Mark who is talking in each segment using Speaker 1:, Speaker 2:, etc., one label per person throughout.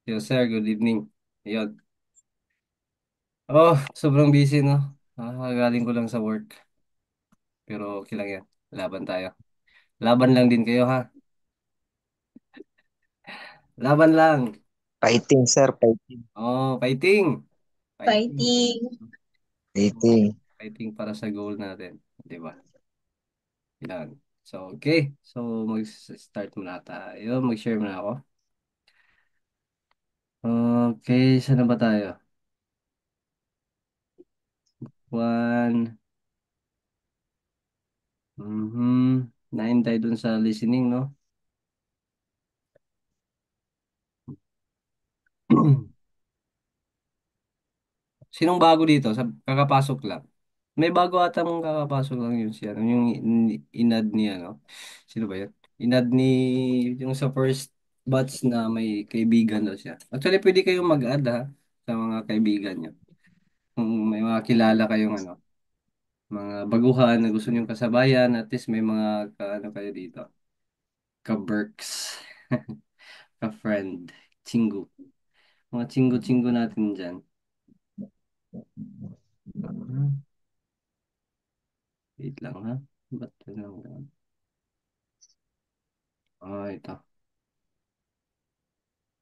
Speaker 1: Yo, sir, good evening. Ayun. Oh, sobrang busy, no? Galing ko lang sa work. Pero okay lang yan. Laban tayo. Laban lang din kayo, ha? Laban lang.
Speaker 2: Fighting, sir. Fighting.
Speaker 1: Oh, fighting. Fighting.
Speaker 3: Fighting.
Speaker 1: Oh,
Speaker 2: Fighting.
Speaker 1: fighting para sa goal natin. Di ba? Yan. So, okay. So, mag-start muna tayo. Mag-share muna ako. Okay, saan na ba tayo? One. Nine tayo dun sa listening, no? Sinong bago dito? Kakapasok lang. May bago ata mong kakapasok lang yun siya. Yung inad ni ano. Sino ba yun? Inad ni yung sa first batch na may kaibigan daw siya. Actually, pwede kayong mag-add ha, sa mga kaibigan nyo. Kung may mga kilala kayong ano, mga baguhan na gusto nyong kasabayan, at least may mga ano kayo dito. Ka-berks. Ka-friend. Chingu. Mga chingu-chingu natin dyan. Hmm, Wait lang ha. Ba't lang? Ah, ito.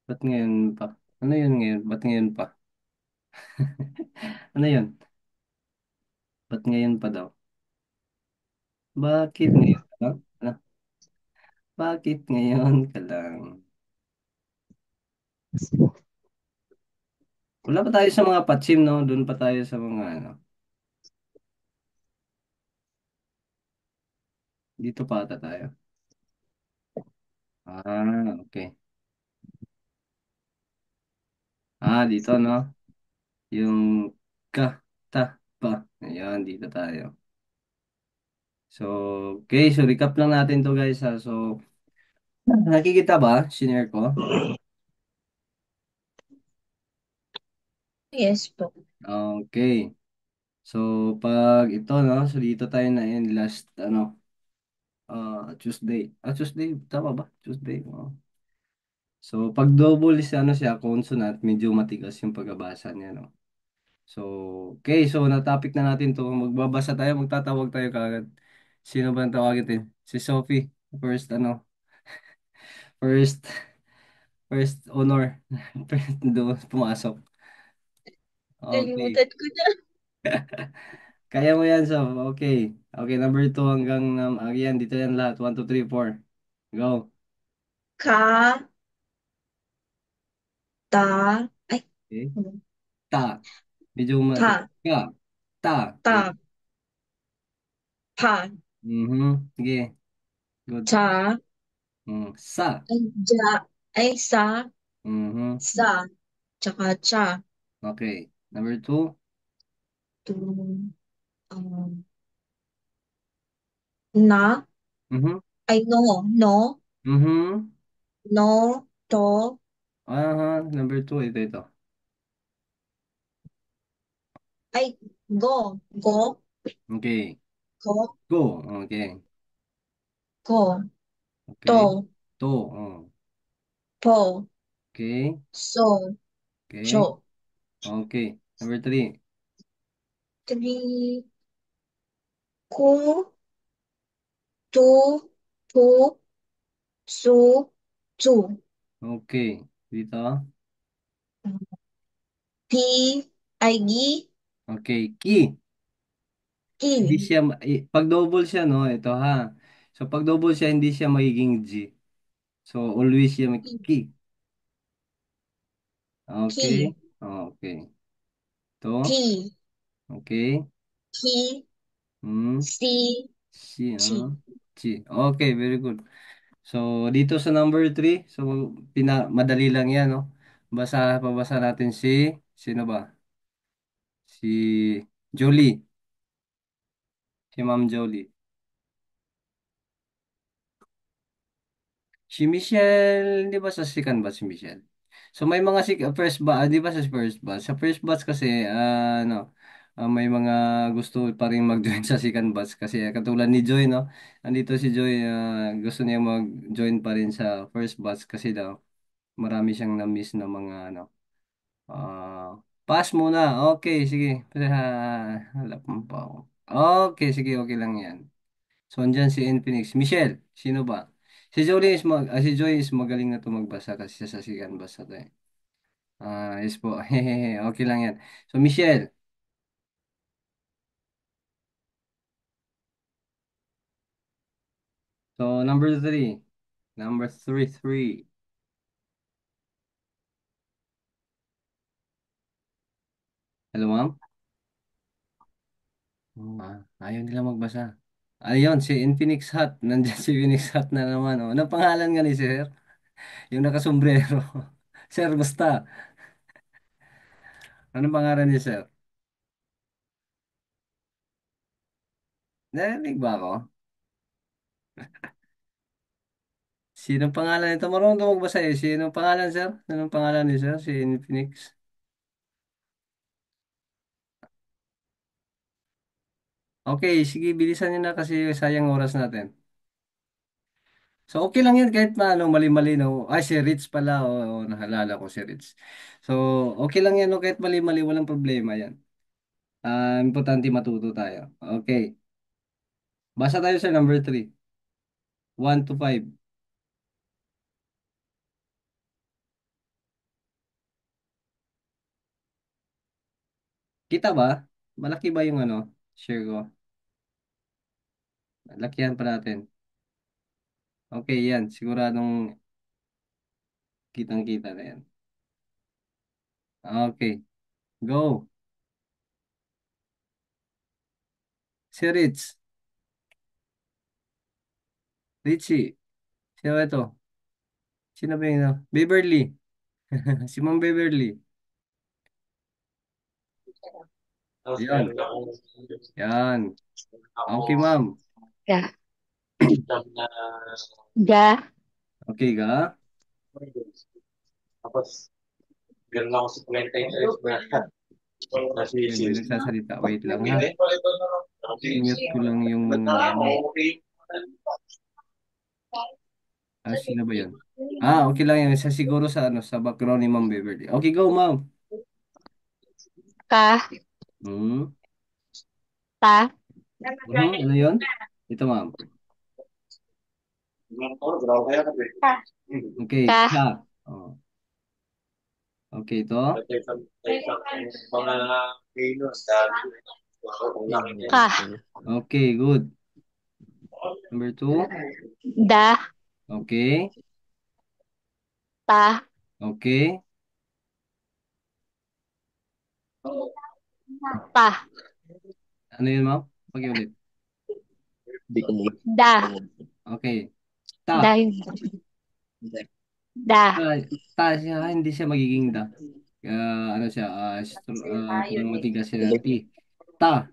Speaker 1: Ba't ngayon pa? Ano yun ngayon? Ba't ngayon pa? Ano yun? Ba't ngayon pa daw? Bakit ngayon ka lang? Ano? Bakit ngayon ka lang? Wala pa tayo sa mga patsim, no? Doon pa tayo sa mga ano. Dito pa ata tayo. Ah, okay. Dito, no? Yung ka, ta, pa. Ayan, dito tayo. So, okay. So, recap lang natin to guys, ha? So, nakikita ba? Senior ko?
Speaker 3: Yes po.
Speaker 1: Okay. So, pag ito, no? So, dito tayo na in last, ano, Tuesday. Tuesday. Tama ba? Tuesday. Oh. So, pag double is ano siya, consonant, medyo matigas yung pagbabasa niya, no? So, okay. So, na-topic na natin to. Magbabasa tayo, magtatawag tayo kagad. Sino ba ang tawagin din? Si Sophie. First, ano, first, first honor. First, doon, pumasok. Okay.
Speaker 3: Nalimutan ko na.
Speaker 1: Kaya mo yan, Sof. Okay. Okay, number 2 hanggang, yan, dito yan lahat. One, 2, 3, 4. Go.
Speaker 3: Ka, ta, ay,
Speaker 1: Okay. Ta. Medyo
Speaker 3: ta,
Speaker 1: ka. Ta. Okay.
Speaker 3: ta, pa,
Speaker 1: Sige. Good.
Speaker 3: cha,
Speaker 1: Sa.
Speaker 3: ay, ja, ay, sa,
Speaker 1: Mhm.
Speaker 3: sa, tsaka cha.
Speaker 1: Okay. Number 2.
Speaker 3: Tu, na,
Speaker 1: Mhm.
Speaker 3: ay, no, no,
Speaker 1: Mhm.
Speaker 3: no, to,
Speaker 1: Number 2. Ito.
Speaker 3: ay, go, go,
Speaker 1: Okay.
Speaker 3: go,
Speaker 1: Go. Okay.
Speaker 3: go,
Speaker 1: Okay.
Speaker 3: to,
Speaker 1: To. Oh.
Speaker 3: po,
Speaker 1: Okay.
Speaker 3: so,
Speaker 1: Okay.
Speaker 3: cho.
Speaker 1: Okay. Number 3.
Speaker 3: Three, ku, tu, pu, su, chu.
Speaker 1: Okay. Dito.
Speaker 3: Pi, ay, gi,
Speaker 1: Okay. Ki.
Speaker 3: ki,
Speaker 1: Hindi siya, pag double siya, no? Ito ha. So, pag double siya, hindi siya magiging G. So, always siya may
Speaker 3: ki,
Speaker 1: ki. Okay.
Speaker 3: ki,
Speaker 1: Okay. To.
Speaker 3: ki,
Speaker 1: Okay.
Speaker 3: ki,
Speaker 1: Hmm.
Speaker 3: si,
Speaker 1: Si,
Speaker 3: chi.
Speaker 1: Chi. Okay, very good. So, dito sa number 3, so, madali lang yan, no? Pabasa natin sino ba? Si Jolie. Si Ma'am Jolie. Si Michelle, di ba sa second batch si Michelle? So may mga first batch, di ba sa first batch? Sa first batch kasi, may mga gusto pa rin mag-join sa second batch kasi katulad ni Joy, no? Andito si Joy, gusto niya mag-join pa rin sa first batch kasi daw. marami siyang na-miss na mga ano. Pass muna. Okay, sige. Wala pa ako. Okay, sige, okay lang yan. So, andyan si Infinix. Michelle, sino ba? Si Joy is magaling na to magbasa kasi siya sa sigan basa to eh. Yes po. Hehehe, okay lang yan. So, Michelle. So, number three. Number three. Hello, ma'am? Ayaw nila magbasa. Ayun, si Infinix Hot. Nandiyan si Infinix Hot na naman. Oh. Anong pangalan nga ni sir? Yung nakasombrero. Sir, basta. Anong pangalan ni sir? Narinig ba ako? Sinong pangalan nito? Marunong ito magbasa eh. Sinong pangalan, sir? Anong pangalan ni sir? Si Infinix? Okay, sige, bilisan niyo na kasi sayang oras natin. So, okay lang yan kahit na ano, mali-mali, no? Ay, si Rich pala. Nahalala ko si Rich. So, okay lang yan, no? Kahit mali-mali, walang problema yan. Importante matuto tayo. Okay. Basa tayo sa number 3. 1 to 5. Kita ba? Malaki ba yung ano? Share ko. Lakihan pa natin. Okay, yan. Siguradong kitang-kita na yan. Okay. Go. Si Rich. Richie. Sino ito? Sino ba yun? Beverly. Si Ma'am Beverly. Yan. Yan. Okay, ma'am.
Speaker 3: Ga. Ga.
Speaker 1: Okay ka? Yan, may nagsasalita. Wait lang ha. Mute ko lang yung ano. Sino ba yun? Okay lang yan. Isa siguro sa ano, sa background ni Ma'am Beverly. Okay, go, ma'am.
Speaker 3: Ka.
Speaker 1: Hmm.
Speaker 3: Ta.
Speaker 1: Ano yun? Ito, ma'am. Okay,
Speaker 3: Ka.
Speaker 1: ka. Oh. Okay, ito.
Speaker 3: Ka.
Speaker 1: Okay, good. Number 2.
Speaker 3: Da.
Speaker 1: Okay.
Speaker 3: Ta.
Speaker 1: Okay.
Speaker 3: Ta.
Speaker 1: Ano yun, ma'am? Pag-ulit.
Speaker 2: Hindi ko mo.
Speaker 3: Da.
Speaker 1: Okay.
Speaker 3: Da
Speaker 1: Ta.
Speaker 3: yun. Da.
Speaker 1: Ta, ta siya, hindi siya magiging da. Ano siya, parang matigas siya na T. Ta.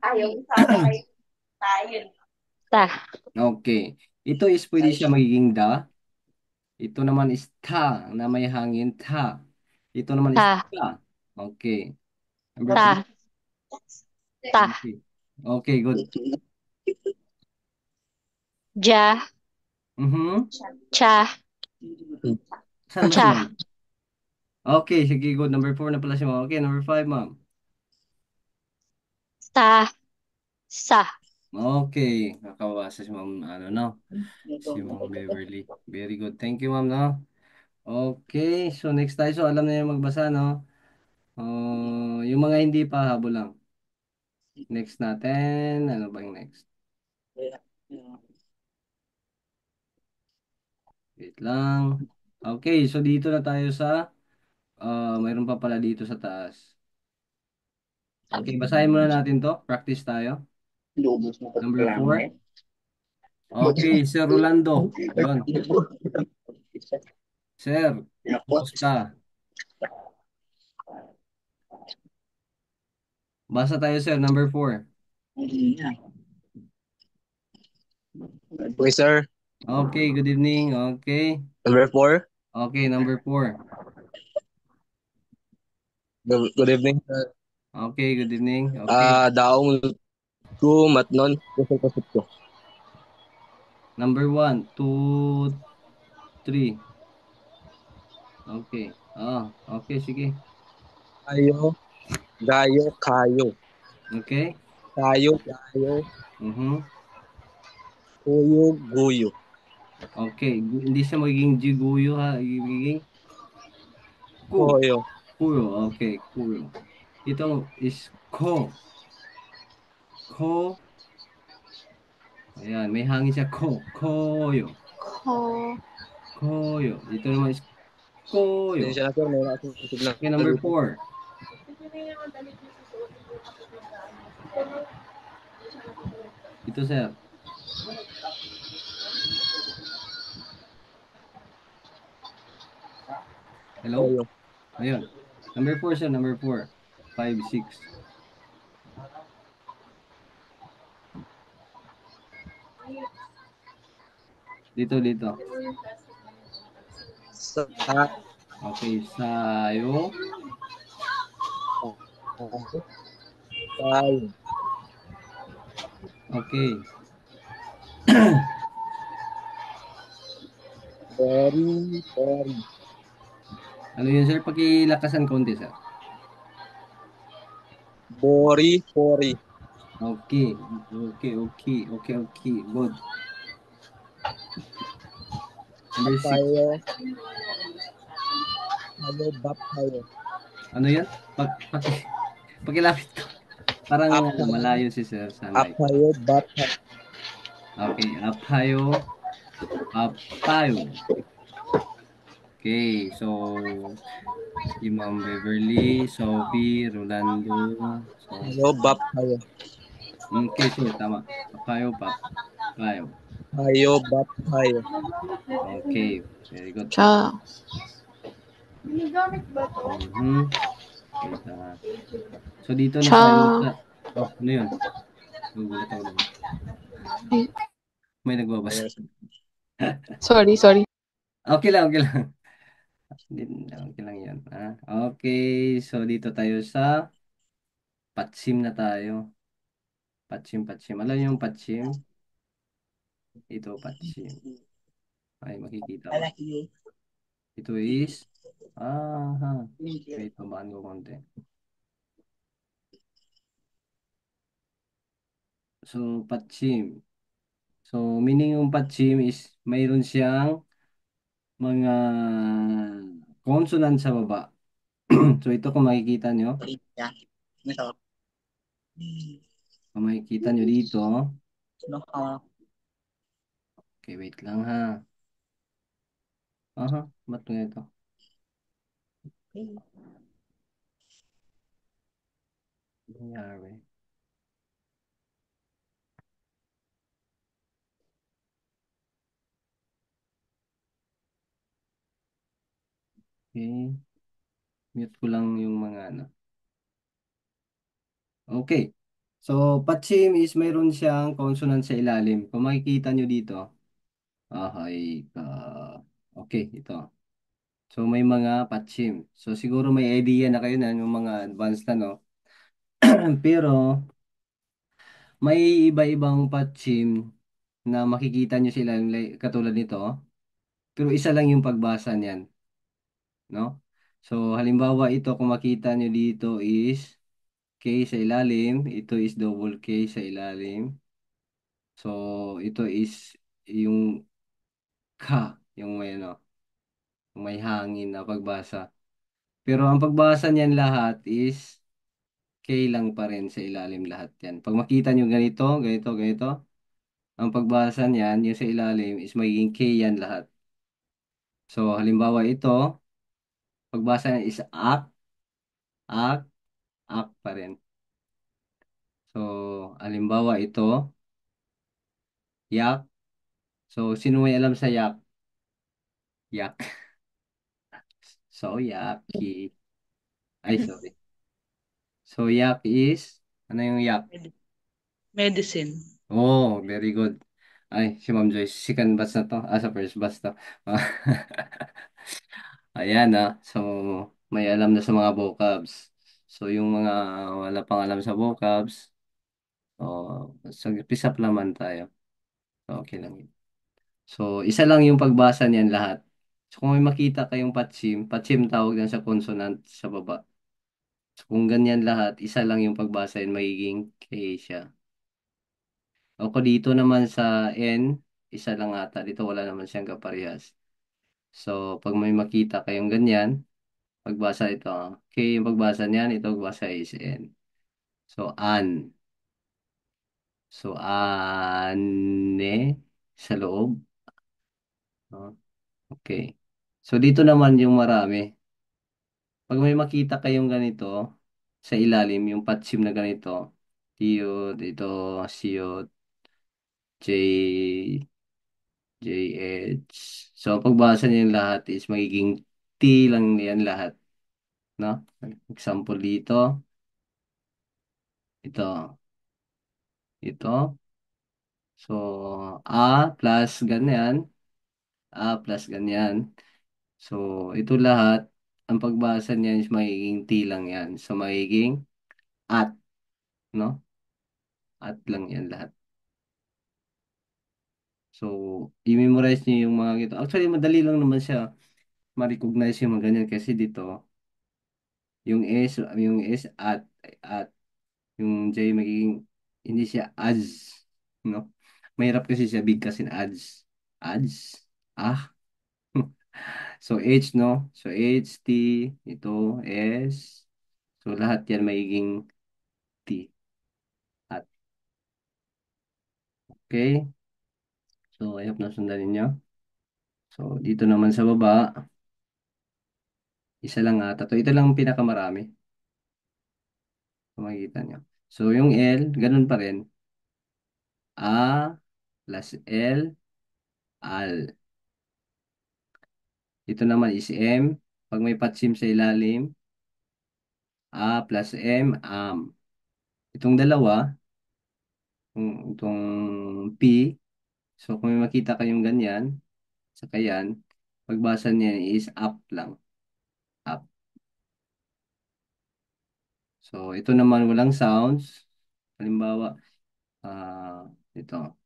Speaker 3: Ta.
Speaker 1: Okay. Ito is pwede siya magiging da. Ito naman is ta na may hangin. Ta. Ito naman is
Speaker 3: Ta.
Speaker 1: ta. Okay. Number 3.
Speaker 3: Ta. Ta.
Speaker 1: Okay. Okay, good.
Speaker 3: Ja.
Speaker 1: Mhm.
Speaker 3: Cha.
Speaker 1: Saan ba si ma'am?
Speaker 3: Cha.
Speaker 1: Okay, sige, good. Number 4 na pala si ma'am. Okay, number 5, ma'am.
Speaker 3: Sa. Sa.
Speaker 1: Okay. Nakawasa si ma'am, ano, no? Si ma'am Beverly. Very good. Thank you, ma'am, no? Okay, so next tayo. So alam na yung magbasa, no? Yung mga hindi pa, habol lang. Next natin. Ano bang next? Wait lang. Okay, so dito na tayo sa, mayroon pa pala dito sa taas. Okay, basahin muna natin to. Practice tayo.
Speaker 2: Lubos mo
Speaker 1: Number
Speaker 2: pagkala mo
Speaker 1: 4.
Speaker 2: eh.
Speaker 1: Okay, Sir Rolando. Yun. Sir,
Speaker 2: Yapot.
Speaker 1: kumusta? Basa tayo, sir. Number 4.
Speaker 2: Okay, sir.
Speaker 1: Okay, good evening. Okay.
Speaker 2: Number 4.
Speaker 1: Okay, number 4.
Speaker 2: Good evening, sir.
Speaker 1: Okay, good evening. Okay.
Speaker 2: Daong ko matnon. Kusog-kusog ko.
Speaker 1: Number 1, 2, 3. Okay. Okay, sige.
Speaker 2: Kayo, gayo, kayo.
Speaker 1: Okay?
Speaker 2: Tayo, tayo,
Speaker 1: Mhm.
Speaker 2: kuyo, guyo.
Speaker 1: Okay. Hindi siya magiging jiguyo ha. Magiging ku.
Speaker 2: Koyo,
Speaker 1: Kuyo. Okay, kuyo. Ito is ko. Ko. Ayan, may hangin siya. Ko. Koyo.
Speaker 3: Ko.
Speaker 1: Koyo. Ito naman is koyo.
Speaker 2: pasensya na sir, may nakasusog na
Speaker 1: Okay, number
Speaker 2: dito.
Speaker 1: 4. Ito, sir. Hello?
Speaker 2: Koyo.
Speaker 1: Ayun. Number 4, sir. Number 4. 5, 6. Dito, dito.
Speaker 2: Sa,
Speaker 1: Okay, sayo.
Speaker 2: tayo.
Speaker 1: Okay.
Speaker 2: Pori, pori.
Speaker 1: Ano yun, sir? Pakilakasan konti, sir.
Speaker 2: Bori, pori.
Speaker 1: Okay. Okay, okay. Okay, okay. Good. Number 6.
Speaker 2: Tayo, tayo, bap tayo.
Speaker 1: Ano yan? Pakilapit ko. Parang
Speaker 2: Up tayo,
Speaker 1: malayo si sir sa
Speaker 2: up
Speaker 1: mic.
Speaker 2: tayo, bap tayo.
Speaker 1: Okay. Apayo. Apayo. Okay. So, si Ma'am Beverly, Sophie, Rolando. So,
Speaker 2: Tayo, bap tayo.
Speaker 1: okay, sir. Tama. Apayo, papayo.
Speaker 2: Tayo, bap tayo.
Speaker 1: Okay. Very good.
Speaker 3: Siya.
Speaker 1: Mhm. Wait lang ha. So, dito na
Speaker 3: Siya.
Speaker 1: tayo sa... Oh, ano yun? Nagugulat ako doon. May nagbabasa.
Speaker 2: Ayun.
Speaker 3: Sorry, sorry.
Speaker 1: Okay lang, okay lang. Hindi, okay lang yan. Okay, so dito tayo sa patsim na tayo. Patsim, patsim. Alam niyo yung patsim? Ito, patsim. Ay, makikita ba? Ito is... ha. Wait, babaan ko konti. So, patsim. So, meaning yung patsim is mayroon siyang mga consonant sa baba. So, ito kung makikita nyo. Kung makikita nyo dito. Okay, wait lang ha. Ba't nga ito? Nangyari. Okay. Mute ko lang yung mga ano. Okay. So, patsim is mayroon siyang consonant sa ilalim. Kung makikita nyo dito. Okay. Okay, ito. So, may mga patsim. So, siguro may idea na kayo na yung mga advanced na, no? Pero, may iba-ibang patsim na makikita nyo sila katulad nito. Pero isa lang yung pagbasa niyan, no? So, halimbawa ito, kung makita nyo dito is K sa ilalim, ito is double K sa ilalim. So, ito is yung ka, yung may ano, yung may hangin na pagbasa. Pero ang pagbasa niyan lahat is K lang pa rin sa ilalim lahat yan. Pag makita nyo ganito, ganito, ganito, ang pagbasa niyan, yung sa ilalim is magiging K yan lahat. So, halimbawa ito, pagbasa niya is ak, ak pa rin. So, halimbawa ito, yak. So, sino may alam sa yak? Yak. So, yaki. Ay, sorry. So, yak is, ano yung yak?
Speaker 4: Medicine.
Speaker 1: Oh, very good. Ay, si Ma'am Joyce, second batch na to. Sa first batch to. Ayan So, may alam na sa mga vocabs. So, yung mga wala pang alam sa vocabs, so, pisap naman tayo. So, okay lang yun. So, isa lang yung pagbasa niyan lahat. So, kung may makita kayong patsim tawag lang sa consonant sa baba. So, kung ganyan lahat, isa lang yung pagbasa yun, magiging K siya. O kung dito naman sa N, isa lang ata. Dito wala naman siyang kaparehas. So, pag may makita kayong ganyan, pagbasa ito, K yung pagbasa niyan, ito pagbasa is N. So, an. So, ane sa loob. No? Okay. So, dito naman yung marami. Pag may makita kayong ganito, sa ilalim, yung patsim na ganito, tiyod, ito, siyot, J, JH. So, pagbasa niyo yung lahat is magiging T lang yan lahat. No? Example dito, ito. So, plus ganyan, plus ganyan. So, ito lahat, ang pagbasa niyan is magiging T lang yan. So, magiging at, no? At lang yan lahat. So, i-memorize niyo yung mga gito. Actually, madali lang naman siya ma-recognize yung mga ganyan kasi dito, yung S at, yung J magiging, hindi siya as, no? Mahirap kasi siya big kasi ads, ah. So, H, no? So, H, T, ito, S. So, lahat yan magiging T, at. Okay? So, I hope nasundan ninyo. So, dito naman sa baba, isa lang ata to. Ito lang ang pinakamarami. Kung makikita nyo. So, yung L, ganun pa rin. A plus L, al. Ito naman is M. Pag may patsim sa ilalim, A plus M, am. Itong dalawa, itong P, so kung may makita kayong ganyan, saka yan, pagbasa niya is up lang. Up. So, ito naman walang sounds. Halimbawa, ito,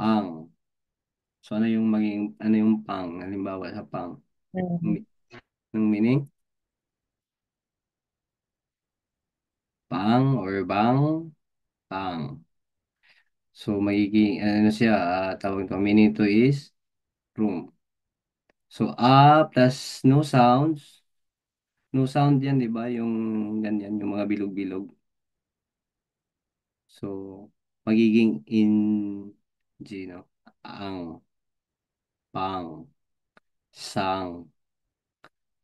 Speaker 1: ang. So, ano yung pang? Halimbawa sa pang.
Speaker 4: Mhm.
Speaker 1: Ng meaning? Pang or bang? Pang. So, magiging, ano siya, tawag ito, meaning to is room. So, plus no sounds. No sound yan, di ba? Yung ganyan, yung mga bilog-bilog. So, magiging in G, no? Ang, pang, sang,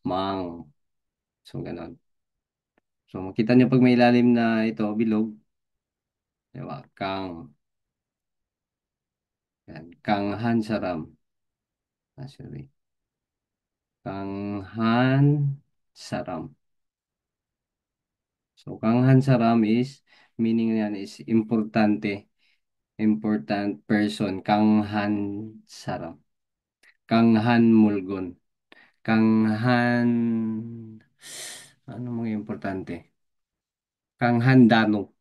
Speaker 1: mang. So, ganon. So, makita nyo pag may ilalim na ito, bilog, di ba? Kang, yan. Kang han saram. Sorry. Kang han saram. So, kanghan saram is, meaning niyan is importante. Important person. Kanghan saram. Kanghan mulgon. Kanghan, ano mga importante? Kanghan dano.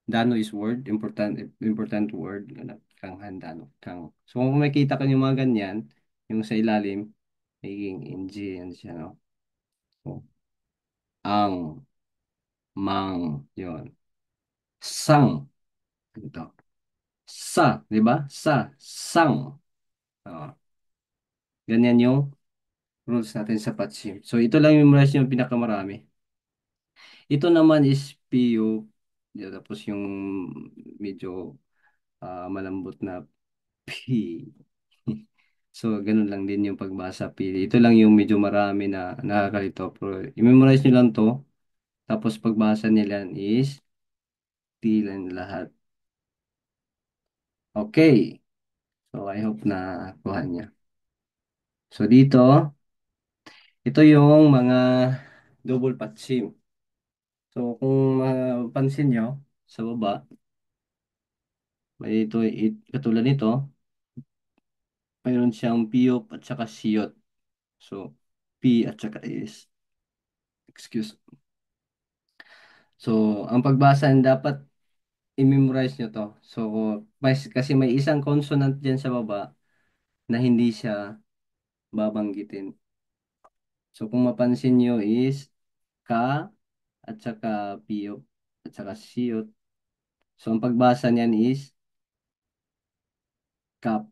Speaker 1: Dano is word, important word. Kanghan dano. So, kung makita ka yung mga ganyan, yung sa ilalim, magiging NG, yan siya, no? So, ang, mang, yon. Sang. Ito. Di ba? Sang. Oo. Ganyan yung rules natin sa patsim. So, ito lang yung memorize yung pinakamarami. Ito naman is PU. Tapos yung medyo malambot na P. So, ganun lang din yung pagbasa P. Ito lang yung medyo marami na nakakalito. Pero, i-memorize nyo lang to. Tapos, pagbasa nila is T lang lahat. Okay. So, I hope na kuha niya. So, dito, ito yung mga double patsim. So, kung mapansin nyo, sa baba, may katulad nito, mayroon siyang piyop at saka siyot. So, P at saka S. Excuse. So, ang pagbasa dapat i-memorize nyo to. So, kasi may isang consonant dyan sa baba na hindi siya babanggitin. So kung mapansin nyo is ka at saka piyok at saka siyot. So ang pagbasa niyan is kap,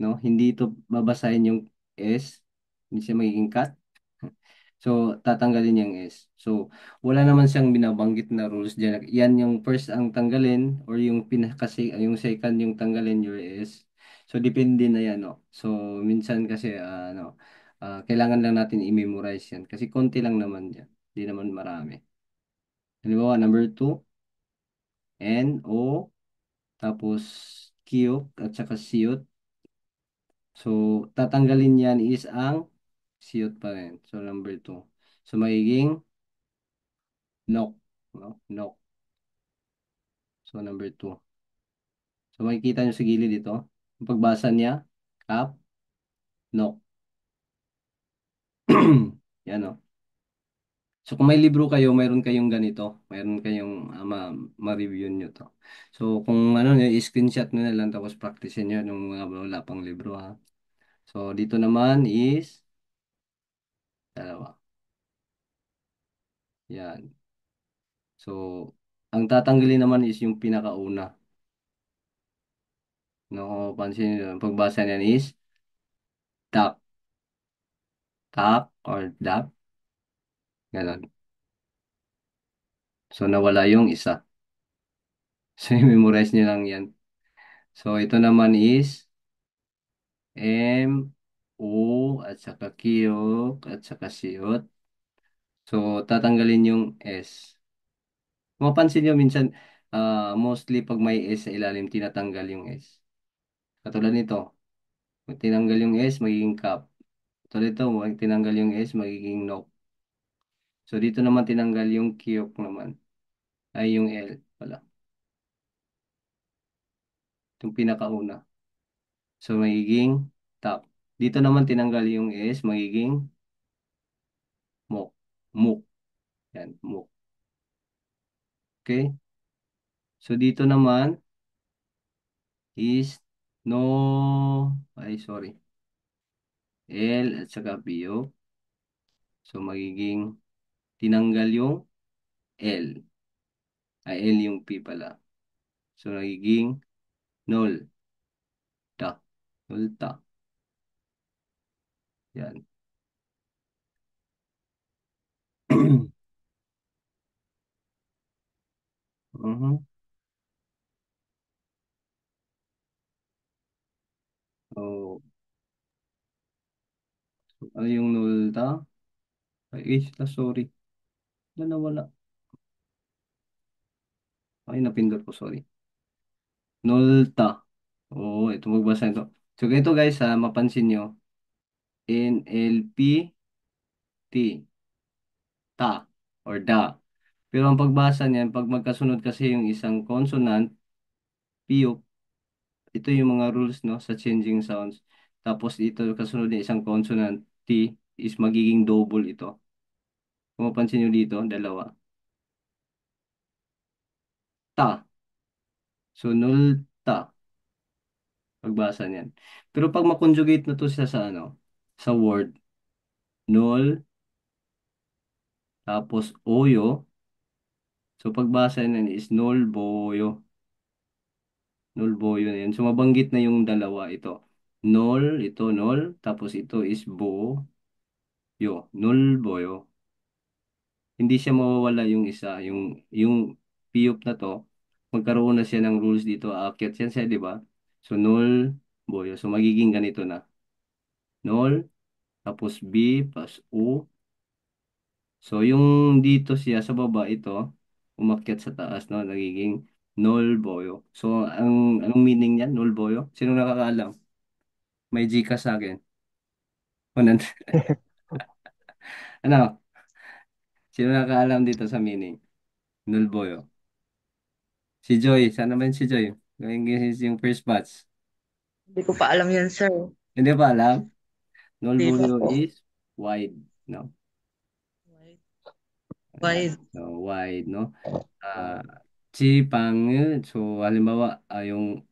Speaker 1: no? Hindi ito babasahin yung S, hindi siya magiging kat. So, tatanggalin yung S. So, wala naman siyang binabanggit na rules dyan. Yan yung first ang tanggalin or yung kasi yung second yung tanggalin your S. So, depende na yan, no? So, minsan kasi, kailangan lang natin i-memorize yan. Kasi konti lang naman yan. Hindi naman marami. Halimbawa, number 2, N, O, tapos Q, at saka siyot. So, tatanggalin yan is ang siyot pa rin. So, number 2. So, magiging knock. No? Knock. So, number 2. So, makikita nyo sa gilid dito. Ang pagbasa niya, cap, knock. Yan o. So, kung may libro kayo, mayroon kayong ganito. Mayroon kayong ma-review nyo to. So, kung ano nyo, i-screenshot nyo na lang tapos practice nyo nung mga wala pang libro ha. So, dito naman is dalawa. Yan. So, ang tatanggalin naman is yung pinakauna. No, kung pansin nyo, ang pagbasa niyan is duck, duck or duck. Ganon. So, nawala yung isa. So, i-memorize nyo lang yan. So, ito naman is M, O, at saka Q, at saka siyot. So, tatanggalin yung S. Kung mapansin nyo, minsan, mostly pag may S sa ilalim, tinatanggal yung S. Katulad nito, pag tinanggal yung S, magiging cap. Katulad ito, pag tinanggal yung S, magiging no. So, dito naman tinanggal yung Q naman. Ay, yung L pala. Itong pinakauna. So, magiging top. Dito naman tinanggal yung S, magiging mok. Muk. Yan, muk. Okay? So, dito naman is no, ay sorry, L at saka PO. So, magiging tinanggal yung L. Ay, L yung P pala. So, nagiging null. Ta. Null ta. Yan. Mhm. So, ano yung null ta? Ay, sorry. Wala na wala. Ay, napindot ko, sorry. Null ta. Oo, ito magbasa ito. So, ganito guys, mapansin nyo. NLP T. Ta. Or da. Pero ang pagbasa niyan, pag magkasunod kasi yung isang consonant, piyok, ito yung mga rules no sa changing sounds. Tapos ito kasunod ng isang consonant, T, is magiging double ito. Kung mapansin nyo dito, dalawa. Ta. So, null ta. Pagbasa niyan. Pero pag makonjugate na to siya sa sa word, null, tapos oyo. So, pagbasa niyan is null boyo. Null boyo na yan. So, mabanggit na yung dalawa ito. Null, ito null, tapos ito is bo, null boyo. Hindi siya mawawala yung isa, yung piyop na to, magkaroon na siya ng rules dito, aakyat yan siya, di ba? So, null boyo. So, magiging ganito na. Null, tapos B, plus U. So, yung dito siya sa baba, ito, umakyat sa taas, no? Nagiging null boyo. So, anong meaning niyan, null boyo? Sino nakakaalam? May Gcash sa akin. 100. Ano? Sino nakakaalam dito sa meaning? Null boyo. Si Joy. Sana naman si Joy. Yung first batch.
Speaker 4: Hindi ko pa alam yan, sir.
Speaker 1: Hindi ba alam? Null
Speaker 4: Hindi pa
Speaker 1: boyo
Speaker 4: po.
Speaker 1: is wide. No?
Speaker 4: Wide.
Speaker 1: Ayan.
Speaker 4: Wide.
Speaker 1: So, wide, no? Ah, si pangil. So, halimbawa, yung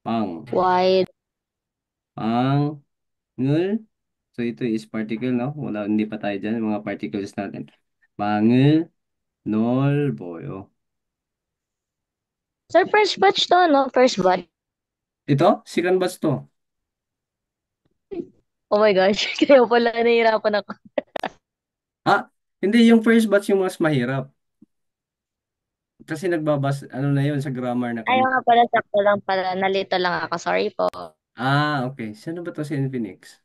Speaker 1: Pang.
Speaker 3: Wide.
Speaker 1: Pang. Ngul. So ito is particle, no? Wala, hindi pa tayo dyan, mga particles natin. Pangil, nol, boyo.
Speaker 3: Sir, first batch to, no? First batch.
Speaker 1: Ito, second batch to.
Speaker 3: Oh my gosh. Kaya pala nahihirapan ako.
Speaker 1: Ah, hindi, yung first batch yung mas mahirap. Kasi nagbabas, ano na yun, sa grammar na kami.
Speaker 3: Ayaw nga pala, sakto lang pala. Nalito lang ako. Sorry po.
Speaker 1: Okay. Sino ba to si Infinix?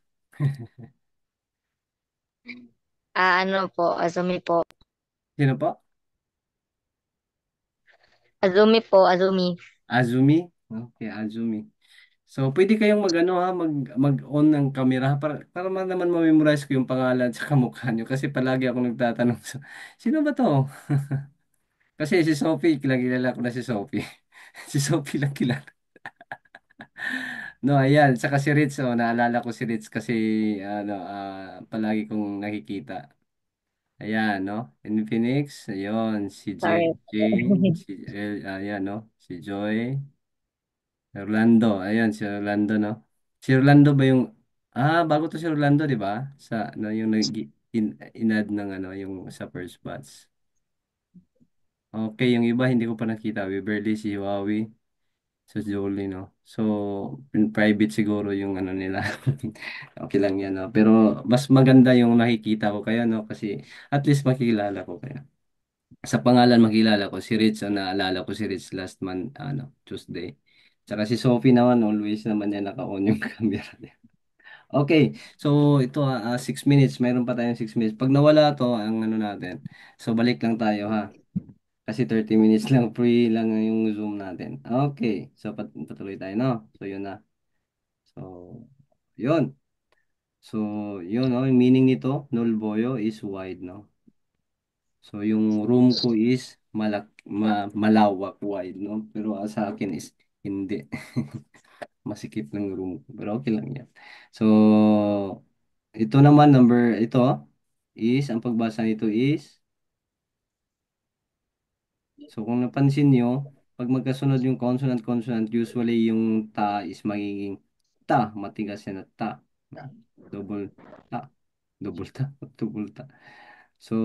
Speaker 3: Ano po, Azumi po.
Speaker 1: Sino po?
Speaker 3: Azumi po, Azumi.
Speaker 1: Azumi? Okay, Azumi. So, pwede kayong mag-ano ha, mag-on ng camera para naman ma-memorize ko yung pangalan sa kamukha nyo kasi palagi ako nagtatanong sino ba to? Kasi si Sophie, kilala ko na si Sophie. Si Sophie lang kilala. No, ayan. Saka si Ritz, naalala ko si Ritz kasi ano, palagi kong nakikita. Ayan, no? Infinix, ayun. Si
Speaker 3: Sorry.
Speaker 1: Jane, si ayan, no? Si Joy. Orlando, ayun, si Orlando, no? Si Orlando ba yung, bago to si Orlando, di ba? Sa, ano, yung inad ng, ano, yung sa first batch. Okay, yung iba hindi ko pa nakita. Beverly, si Huawei. Sa Jolie, no? So, in private siguro yung ano nila. Okay lang yan, no? Pero mas maganda yung nakikita ko kayo, no? Kasi at least makikilala ko kayo. Sa pangalan makilala ko, si Rich, naalala ko si Rich last month, Tuesday. Tsaka si Sophie naman, always naman yan naka-on yung camera niya. Okay, so ito 6 minutes, mayroon pa tayong 6 minutes. Pag nawala to, ang ano natin, so balik lang tayo ha. Kasi 30 minutes lang, free lang yung Zoom natin. Okay, so patuloy tayo, no? So, yun na. So, yun. So, yun, no? Yung meaning nito, null boyo is wide, no? So, yung room ko is malawak, wide, no? Pero sa akin is hindi. Masikip ng room ko. Pero okay lang yan. So, ito naman, ito is, ang pagbasa nito is, so kung napansin nyo, pag magkasunod yung consonant, usually yung ta is magiging ta, matigas yan na ta. Double ta, double ta, double ta. So,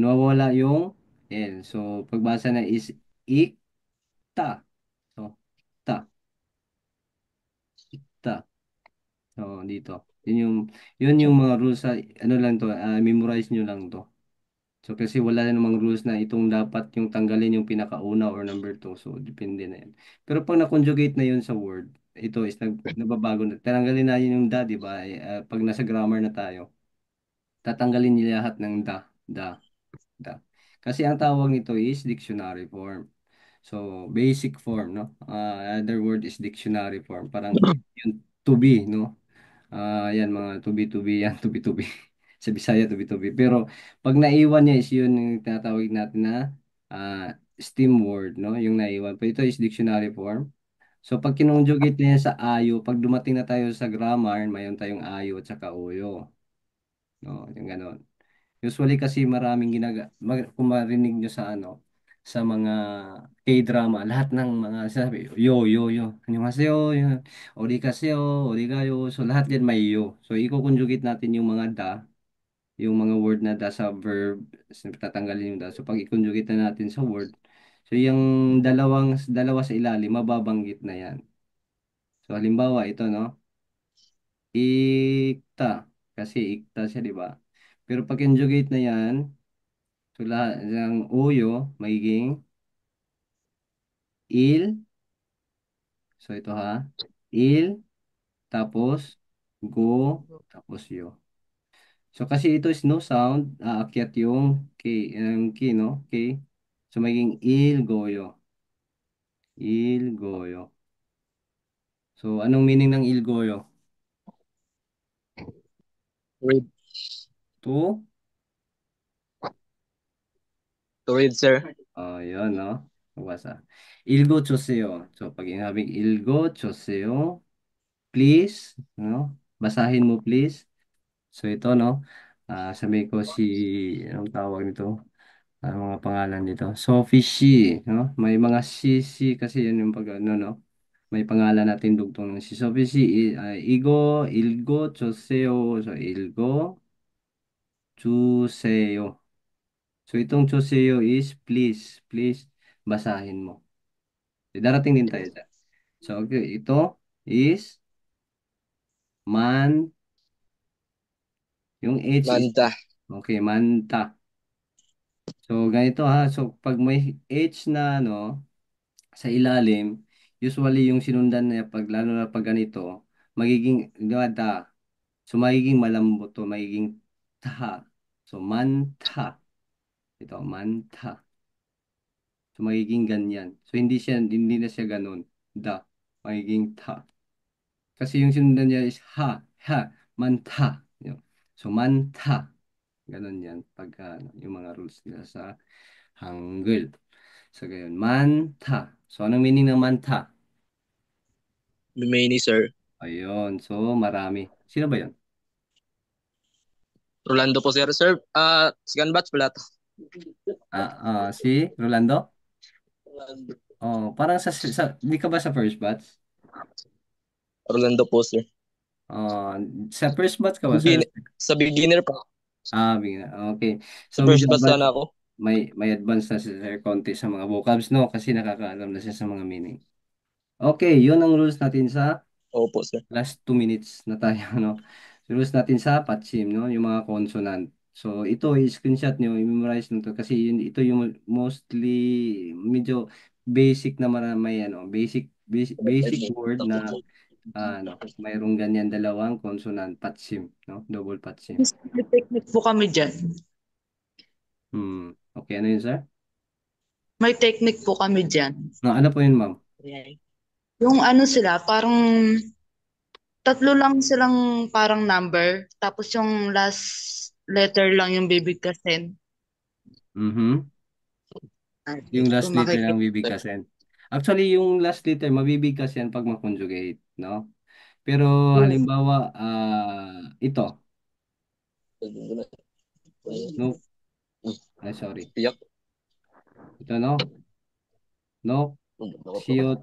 Speaker 1: nawawala yung L. So, pagbasa na is ik, ta. So, ta, ta. So, dito. Yun yung mga rules sa, ano lang to, memorize nyo lang to. So, kasi wala na namang rules na itong dapat yung tanggalin yung pinakauna or number two. So, depende na yan. Pero pag na-conjugate na yun sa word, ito is nababago na. Tanggalin na yun yung da, di ba? Pag nasa grammar na tayo, tatanggalin niya lahat ng da. Kasi ang tawag nito is dictionary form. So, basic form, no? Other word is dictionary form. Parang yung to be, no? Yan, mga tubi-tubi yan, tubi-tubi. Sa Bisaya, tubi-tubi. Pero, pag naiwan niya is yun yung tinatawag natin na steam word, no? Yung naiwan. Pero ito is dictionary form. So, pag kinonjugate niya sa ayo, pag dumating na tayo sa grammar, mayroon tayong ayo at saka uyo. No? Yung ganon. Usually kasi maraming kung marinig nyo sa ano, sa mga K-drama, lahat ng mga sabi, yo, annyeonghaseyo, yun, orikaseo, origayo, so lahat yan may yo. So, i-conjugate natin yung mga yung mga word na da sa verb, tatanggalin yung da. So, pag i-conjugate na natin sa word, so yung dalawa sa ilalim, mababanggit na yan. So, halimbawa, ito, no? Ikta. Kasi ikta siya, di ba? Pero pag conjugate na yan, so lahat ng uyo, magiging il. So ito ha. Il, tapos go, tapos yo. So kasi ito is no sound, aakyat yung K, no? K. So magiging il, goyo. Il, goyo. So anong meaning ng il, goyo?
Speaker 2: Read.
Speaker 1: To?
Speaker 2: To read, sir.
Speaker 1: Yun, no? Magbasa. Ilgo choseo. So pag inabing ilgo choseo, please, no? Basahin mo please. So ito, no, sabi ko anong tawag nito? Ang mga pangalan dito. Sophie Shi, no? May mga si kasi yan yung pag ano, no? may pangalan natin dugtong si Sophie si Igo, Ilgo, Choseo. So, Ilgo, Chuseo. So, itong Choseo is please, please, basahin mo. Darating din tayo dyan. So, okay, ito is man, yung H is,
Speaker 2: Manta.
Speaker 1: okay, manta. So, ganito ha. So, pag may H na, no, sa ilalim, usually yung sinundan niya, pag, lalo na pag ganito, magiging, di ba, da. So, magiging malambot to, magiging ta. So, manta. Ito, manta. So, magiging ganyan. So, hindi na siya ganun. Da. Magiging ta. Kasi yung sinundan niya is ha, ha, manta. Yun. So, manta. Ganun yan. Pag, yung mga rules nila sa Hangul. So, gayon. Manta. So, anong meaning ng manta?
Speaker 2: Many, sir.
Speaker 1: Ayun. So, marami. Sino ba yun?
Speaker 2: Rolando po, sir. Sir, second batch pala to.
Speaker 1: Si Rolando? Oh, parang di ka ba sa first batch?
Speaker 2: Rolando po, sir.
Speaker 1: Ah, sa first batch ka ba?
Speaker 2: Sa beginner pa.
Speaker 1: Okay.
Speaker 2: Sa
Speaker 1: So,
Speaker 2: first
Speaker 1: medyo
Speaker 2: batch
Speaker 1: advanced.
Speaker 2: sana ako.
Speaker 1: May advance na si Sir konti sa mga vocabs, no? Kasi nakakaalam na siya sa mga meaning. Okay, yun ang rules natin sa
Speaker 2: Opo, sir.
Speaker 1: last 2 minutes na tayo, no? Rules natin sa patsim, no? Yung mga consonant. So, ito, i-screenshot nyo, i-memorize nyo to kasi ito yung mostly medyo basic na may basic word na mayroong ganyan dalawang consonant, patsim, no? Double patsim.
Speaker 4: May technique po kami dyan.
Speaker 1: Okay, ano yun, sir?
Speaker 4: May technique po kami dyan.
Speaker 1: No, ano po yun, ma'am?
Speaker 4: Yung ano sila, parang tatlo lang silang parang number. Tapos yung last letter lang yung bibigkasin.
Speaker 1: Mhm. Yung last
Speaker 4: Kung
Speaker 1: letter ang
Speaker 4: makikita.
Speaker 1: bibigkasin. Actually, yung last letter, mabibigkas yan pag ma-conjugate, no? Pero halimbawa, ito, no, sorry.
Speaker 2: Tiyak.
Speaker 1: Ito, no? No, siyot.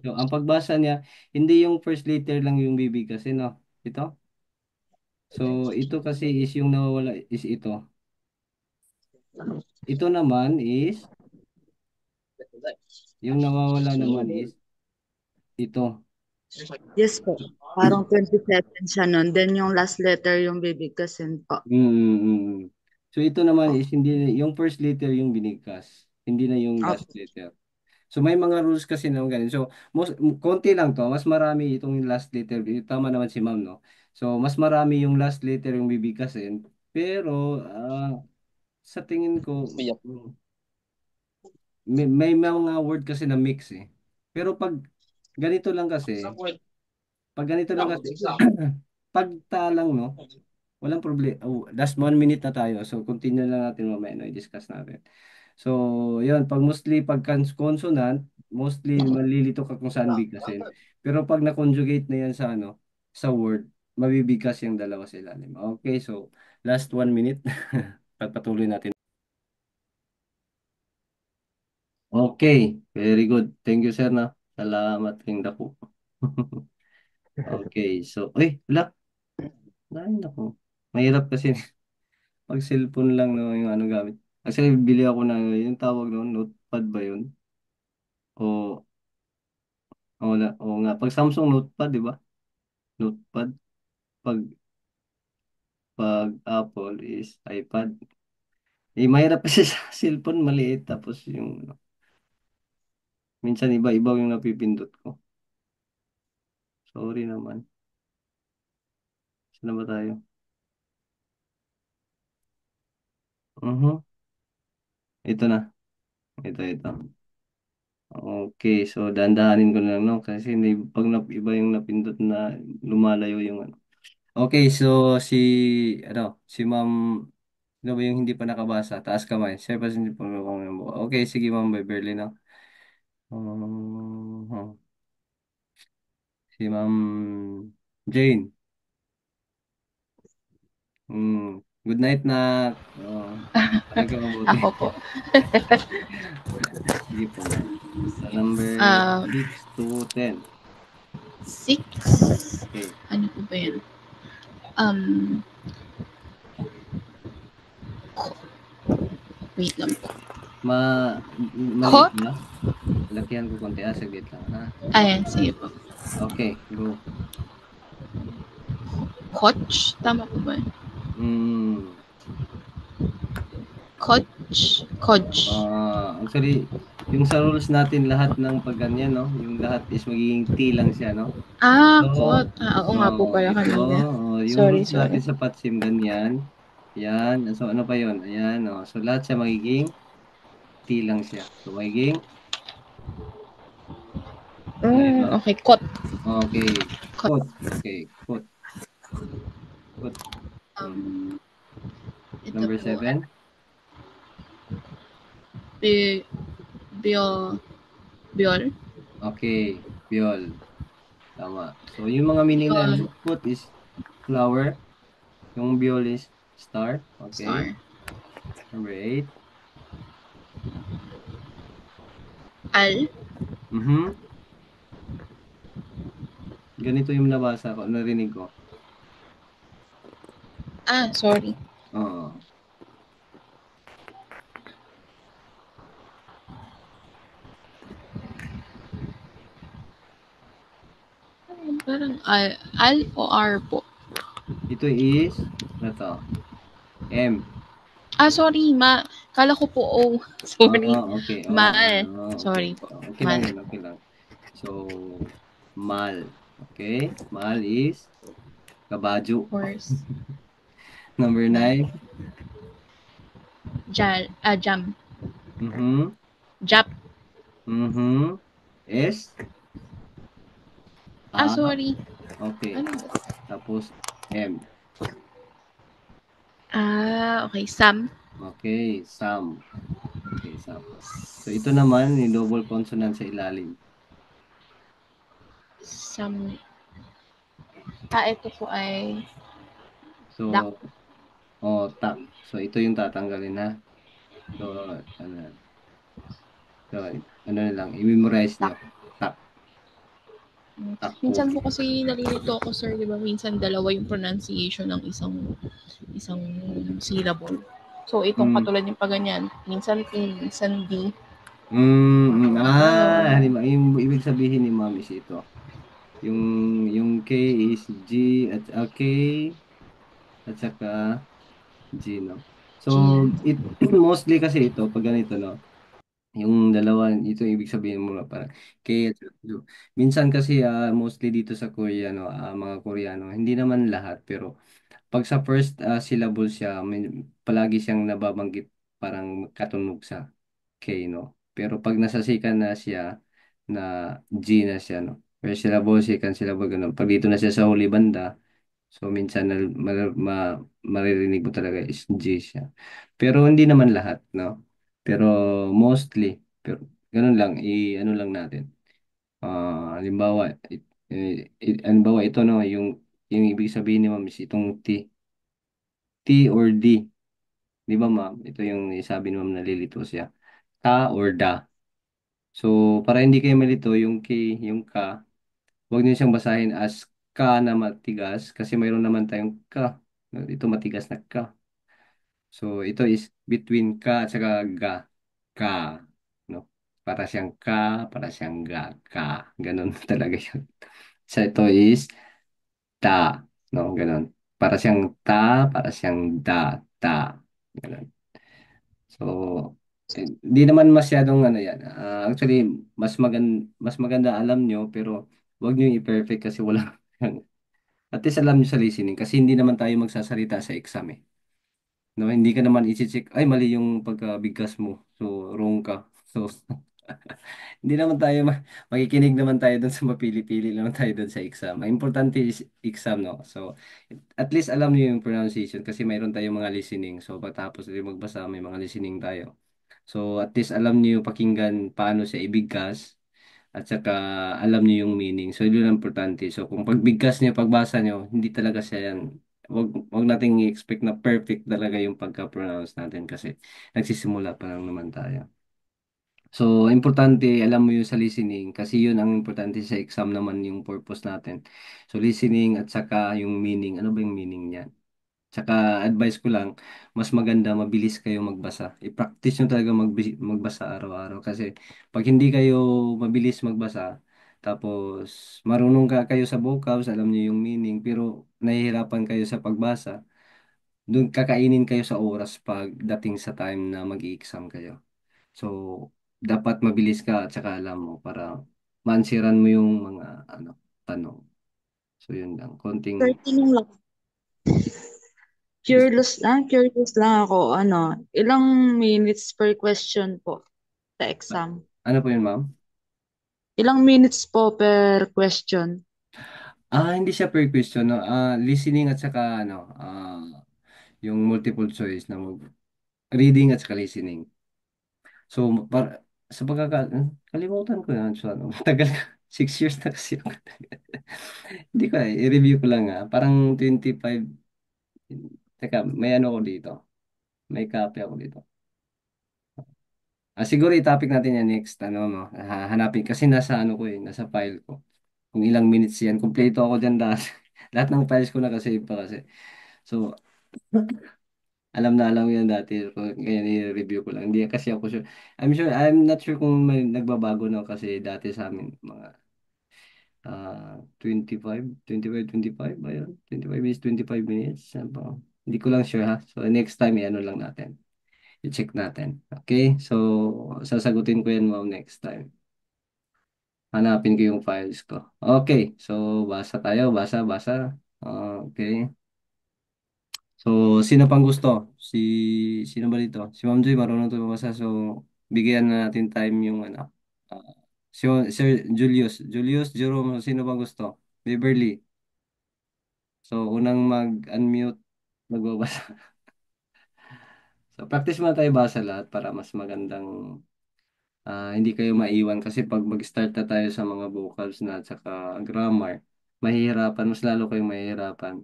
Speaker 1: So, ang pagbasa niya, hindi yung first letter lang yung bibigkasin, no? Ito. So, ito kasi is yung nawawala is ito. Ito naman is, yung nawawala naman is ito.
Speaker 4: Yes po. Parang 27 siya nun. Then yung last letter yung bibigkasin po.
Speaker 1: So, ito naman is hindi yung first letter yung binigkas. Hindi na yung last
Speaker 4: Opo.
Speaker 1: letter. So may mga rules kasi na ganun. So konti lang to, mas marami itong last letter. Tama naman si ma'am, no? So mas marami yung last letter yung bibigkasin. Pero sa tingin ko
Speaker 2: Tiyak.
Speaker 1: may mga word kasi na mix eh. Pero ganito lang kasi, pag ganito lang kasi, pag talang, no? Walang problema. Oh, last 1 minute na tayo. So, continue lang natin mamaya, no? I-discuss natin. So, yun. Pag consonant, mostly malilito ka kung saan bigkasin. Pero pag na-conjugate na yan sa sa word, mabibigkas yung dalawa sa ilalim. Okay, so, last 1 minute. Pagpatuloy natin. Okay, very good. Thank you, sir, na. Salamat ring dako. Okay, so, wala. Ay, naku. Mahirap kasi pag cellphone lang no, yung gamit. Kasi bili ako ng yung tawag noon, notepad ba yun? O, o nga. Pag Samsung notepad, di ba? Notepad. Pag, pag Apple is iPad. Mahirap kasi sa cellphone, maliit. Tapos minsan iba-iba yung napipindot ko. Sorry naman. Saan na ba tayo? Ito na. Ito. Okay, so dandahanin ko na lang, no? Kasi hindi, pag iba yung napindot na lumalayo yung Okay, so si Ma'am, ano ba yung hindi pa nakabasa? Taas kamay. Sir, pa hindi pa nakabasa. Okay, sige Ma'am Beverly, no? Si Ma'am Jane. Good night na. Parang ka mabuti.
Speaker 5: Ako po.
Speaker 1: Sige po, ma'am. Sa number 6 to 10.
Speaker 5: 6.
Speaker 1: Okay.
Speaker 5: Ano po ba yan? Um, wait lang po.
Speaker 1: Ma
Speaker 5: Ko?
Speaker 1: maliit ba? Lakihan ko konti. Saglit lang, ha?
Speaker 5: Ayan, sige po.
Speaker 1: Okay, go.
Speaker 5: Coach? Tama po ba?
Speaker 1: Mm.
Speaker 5: Coach? Coach.
Speaker 1: Actually, yung sa rules natin, lahat ng pag ganyan, no? Yung lahat is magiging T lang siya, no? So,
Speaker 5: Coach. Oo nga po pala
Speaker 1: ito,
Speaker 5: kanina.
Speaker 1: yung
Speaker 5: Sorry,
Speaker 1: rules natin
Speaker 5: sorry.
Speaker 1: sa Patsim, ganyan. Yan. So, ano pa yun? Ayan, oh. So, lahat siya magiging T lang siya. So, magiging, ayan, no?
Speaker 5: Okay, coach.
Speaker 1: Okay.
Speaker 5: Coach.
Speaker 1: Quote. Okay. Quote. Quote. So,
Speaker 5: Ito
Speaker 1: number
Speaker 5: po.
Speaker 1: 7.
Speaker 5: Bi bio biol.
Speaker 1: Okay. Biol. Tama. So, yung mga meaning
Speaker 5: Biol.
Speaker 1: ng quote is flower. Yung biol is star. Okay.
Speaker 5: Star.
Speaker 1: Number 8.
Speaker 5: Al.
Speaker 1: Mhm. Ganito yung nabasa ko, narinig ko.
Speaker 5: Sorry.
Speaker 1: Oo.
Speaker 5: Parang al o R po.
Speaker 1: Ito is, ano to? M.
Speaker 5: Sorry, kala ko po O. Sorry.
Speaker 1: Okay.
Speaker 5: Mal.
Speaker 1: Okay.
Speaker 5: Sorry po.
Speaker 1: Okay lang
Speaker 5: Mal.
Speaker 1: yun, okay lang. So, mal. Okay? Mal is kabadyo.
Speaker 5: Horse.
Speaker 1: Number 9.
Speaker 5: Jam.
Speaker 1: Mhm.
Speaker 5: Jap.
Speaker 1: Mhm. S.
Speaker 5: Sorry.
Speaker 1: Okay.
Speaker 5: Ano ba?
Speaker 1: Tapos, M.
Speaker 5: Okay. Sam.
Speaker 1: Okay. Sam. Okay, Sam. So, ito naman, yung double consonant sa ilalim.
Speaker 5: Sam. Ito po ay
Speaker 1: So,
Speaker 5: duck.
Speaker 1: tak. So, ito yung tatanggalin, ha? So, ano, so, ano na lang, i-memorize nyo.
Speaker 5: Duck.
Speaker 1: Tak, takbo.
Speaker 5: Minsan po kasi nalilito ako, sir, di ba? Minsan dalawa yung pronunciation ng isang syllable. So, itong
Speaker 1: Mm.
Speaker 5: katulad yung paganyan. Minsan T, minsan D.
Speaker 1: Yung ibig sabihin ni ma'am is ito. Yung, yung K is G K at saka G, no? So,
Speaker 5: G.
Speaker 1: mostly kasi ito, pag ganito, no? Yung dalawa, ito yung ibig sabihin mo nga parang K at saka G. Minsan kasi, mostly dito sa Korea, no, mga Koreano, hindi naman lahat, pero pag sa first syllable siya, palagi siyang nababanggit parang katunog sa K, no? Pero pag nasa second na siya, na G na siya, no? First syllable, second syllable, ganun. Pag dito na siya sa huli banda, so minsan maririnig mo talaga is G siya. Pero hindi naman lahat, no? Pero mostly, pero ganun lang, ano lang natin. Halimbawa, halimbawa ito, no, yung ibig sabihin ni ma'am is itong T. T or D. Di ba ma'am? Ito yung sabi ni ma'am nalilito siya. Ka or da. So, para hindi kayo malito, yung K, yung ka, huwag niyo siyang basahin as ka na matigas kasi mayroon naman tayong ka. Ito matigas na ka. So, ito is between ka at saka ga. Ka. No? Para siyang ka, para siyang ga. Ka. Ganun talaga yun. So, ito is ta. No? Ganun. Para siyang ta, para siyang da. Ta. Ganun. So, di naman masyadong ano yan. Actually, mas maganda alam nyo, pero wag nyo i-perfect kasi wala. At least alam nyo sa listening kasi hindi naman tayo magsasalita sa exam eh. No, hindi ka naman isi-check, ay mali yung pagkabigkas mo. So, wrong ka. So, hindi naman tayo makikinig naman tayo doon sa mapili-pili naman tayo doon sa exam. Ang importante is exam, no? So, at least alam niyo yung pronunciation kasi mayroon tayong mga listening. So, pagtapos tayo magbasa, may mga listening tayo. So, at least alam niyo yung pakinggan paano siya ibigkas at saka alam niyo yung meaning. So, yun ang importante. So, kung pagbigkas niyo, pagbasa niyo, hindi talaga siya yan. Wag nating i-expect na perfect talaga yung pagka-pronounce natin kasi nagsisimula pa lang naman tayo. So, importante, alam mo yun sa listening kasi yun ang importante sa exam naman yung purpose natin. So, listening at saka yung meaning. Ano ba yung meaning niyan? Tsaka advice ko lang, mas maganda mabilis kayo magbasa. I-practice nyo talaga magbasa araw-araw kasi pag hindi kayo mabilis magbasa, tapos marunong kayo sa vocabs, alam niyo yung meaning, pero nahihirapan kayo sa pagbasa, doon kakainin kayo sa oras pagdating sa time na mag-exam kayo. So, dapat mabilis ka at saka alam mo para maansiran mo yung mga ano, tanong. So, yun lang. Konting,
Speaker 4: Sir, tinong lang. Curious lang ako, ilang minutes per question po sa exam?
Speaker 1: ano po yun, ma'am?
Speaker 4: Ilang minutes po per question?
Speaker 1: Hindi siya per question, no? Listening at saka, yung multiple choice na reading at saka listening. So, sa kalimutan ko yan. So, tagal, 6 years na kasi ako. Hindi ko, i-review ko lang, Parang 25, teka, may ano ko dito. May copy ako dito. Siguro i-topic natin yan next, no? Hanapin, kasi nasa ano ko nasa file ko. Kung ilang minutes yan. Kompleto ako dyan dahil lahat ng files ko nakasave pa kasi. So, alam yan dati. Kaya ni-review ko lang. Hindi kasi ako sure. I'm not sure kung may nagbabago na kasi dati sa amin. Mga 25 ba yun? 25 minutes, 25 minutes. Ano ba? Hindi ko lang sure ha. So next time, ano lang natin. I-check natin. Okay? So, sasagutin ko yan ma'am next time. Hanapin ko yung files ko. Okay. So, basa tayo. Basa. Okay. So, sino pang gusto? Sino ba dito? Si Ma'am Joy, marunong ito bumasa. So, bigyan na natin time yung ano. ah, Sir Julius. Julius, Jerome, sino bang gusto? Beverly. So, unang mag-unmute, magbabasa. So, practice muna tayo basa lahat para mas magandang hindi kayo maiwan. Kasi pag mag-start na tayo sa mga vocals na at saka grammar, mahihirapan. Mas lalo kayong mahihirapan.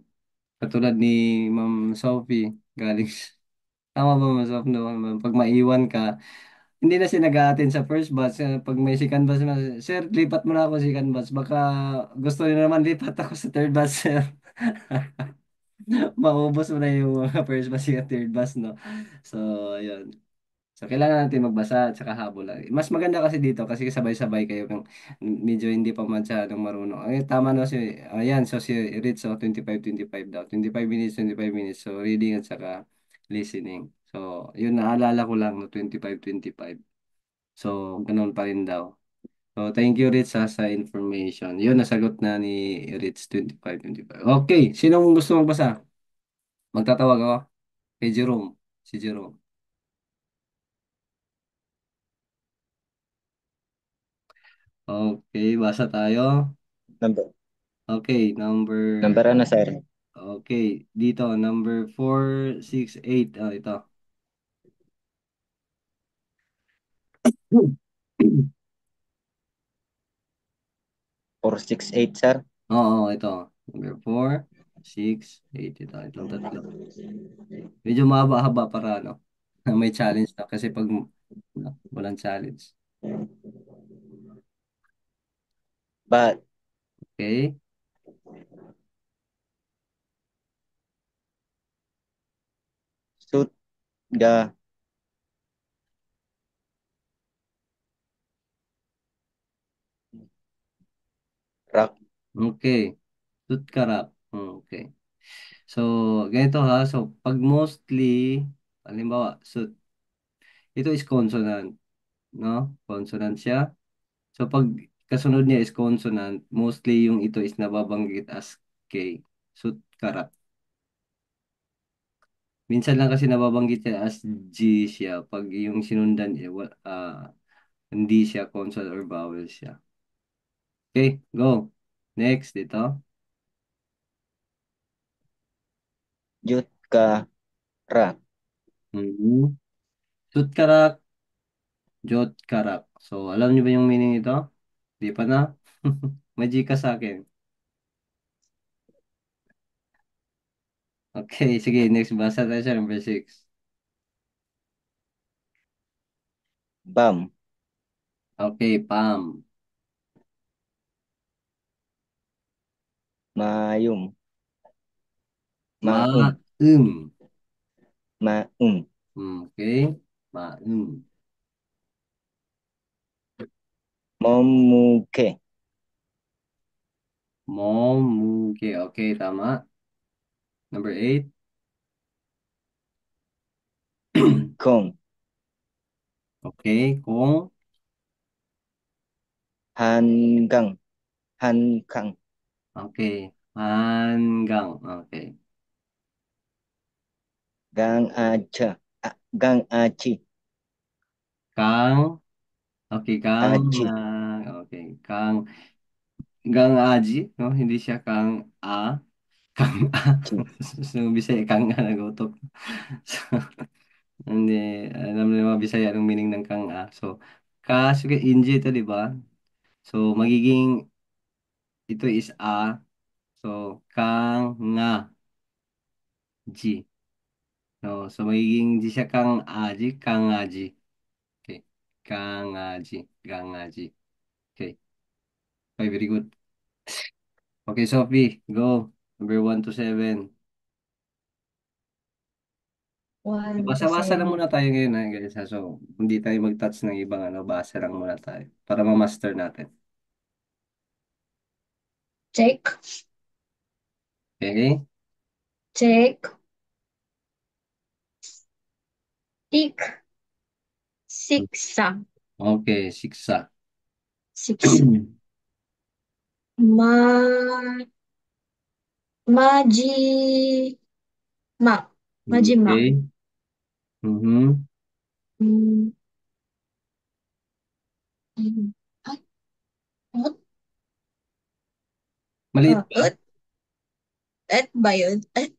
Speaker 1: Katulad ni Ma'am Sophie, galing tama ba masarap no? Pag maiwan ka, hindi na siya nag-a-attend sa first batch. Pag may second batch na, sir, lipat mo na ako second batch. Baka gusto niyo naman lipat ako sa third batch, sir. Maubos mo na yung mga first batch at third batch, no? So, ayun. So, kailangan natin magbasa at saka habol. Mas maganda kasi dito kasi sabay-sabay kayo kung medyo hindi pa masyadong marunong. Ay, tama na si, ayan, so si Rich, so 25-25 daw. 25 minutes, 25 minutes. So, reading at saka listening. So, yun, naalala ko lang, no, 25-25. So, ganun pa rin daw. So, thank you, Rich, sa information. Yun, nasagot na ni Rich, 25-25. Okay, sinong gusto magbasa? Magtatawag ako kay Jerome. Si Jerome. Okay, basa tayo.
Speaker 2: Number,
Speaker 1: Okay, number,
Speaker 2: number ano, sir?
Speaker 1: okay, dito, number 468, ito.
Speaker 2: 468, sir.
Speaker 1: Oo, ito. Number 468, itong tatlo. Medyo mahaba-haba para, may challenge na. Kasi pag, walang challenge.
Speaker 2: But,
Speaker 1: Okay?
Speaker 2: suit, ga, rak,
Speaker 1: Okay. Tutkarap. Okay. So, ganito ha. So, pag mostly, halimbawa, ito is consonant, no? Consonant siya. So, pag kasunod niya is consonant, mostly yung ito is nababanggit as K. So, karat. Minsan lang kasi nababanggit siya as G siya. Pag yung sinundan, hindi siya consonant or vowel siya. Okay, go. Next, ito.
Speaker 2: jut, ka, rak.
Speaker 1: Mm-hmm. Sut karak, jot karak. So, alam niyo ba yung meaning ito? Di pa na? May G ka sa akin. Okay, sige, next. Basa tayo sa number 6.
Speaker 2: Bam,
Speaker 1: Okay, Pam.
Speaker 2: Mayum. Maum.
Speaker 1: Maum.
Speaker 2: Maum.
Speaker 1: Okay. Maum.
Speaker 2: Momuke.
Speaker 1: Momuke. Okay, tama. Number 8.
Speaker 2: Kong.
Speaker 1: Okay, kung.
Speaker 2: Hanggang. Hankang.
Speaker 1: Okay. Hanggang. Okay.
Speaker 2: Gang acha. Gang achi.
Speaker 1: Kang. Okay, Kang.
Speaker 2: Achi.
Speaker 1: Okay, Kang. Gang Aji, no? Hindi siya Kang A. Kang A.
Speaker 2: Chi.
Speaker 1: So, Bisaya, Kang A nagutok. So, hindi, alam na mga Bisaya anong meaning ng Kang A. So, sige, Inji ito, di ba? So, magiging, ito is A. So, Kang Nga Ji. No, so, magiging di siya Kang Aji, Kang Aji. Okay. Kang Aji, Kang Aji. Okay. Okay, very good. Okay, Sophie, go. Number 1 to 7.
Speaker 3: One to
Speaker 1: Basa-basa lang
Speaker 3: seven.
Speaker 1: muna tayo ngayon ha, guys. Ha? So, hindi tayo mag-touch ng ibang ano, basa lang muna tayo para ma-master natin.
Speaker 3: Check.
Speaker 1: Okay?
Speaker 3: Check. Tik. Siksa.
Speaker 1: Okay, siksa.
Speaker 3: Siksa. Ma. Maji. Ma. Majima.
Speaker 1: Okay. Mhm.
Speaker 3: Mm, Ay, ut.
Speaker 1: Maliit ba?
Speaker 3: Ut. Et ba yun? Et.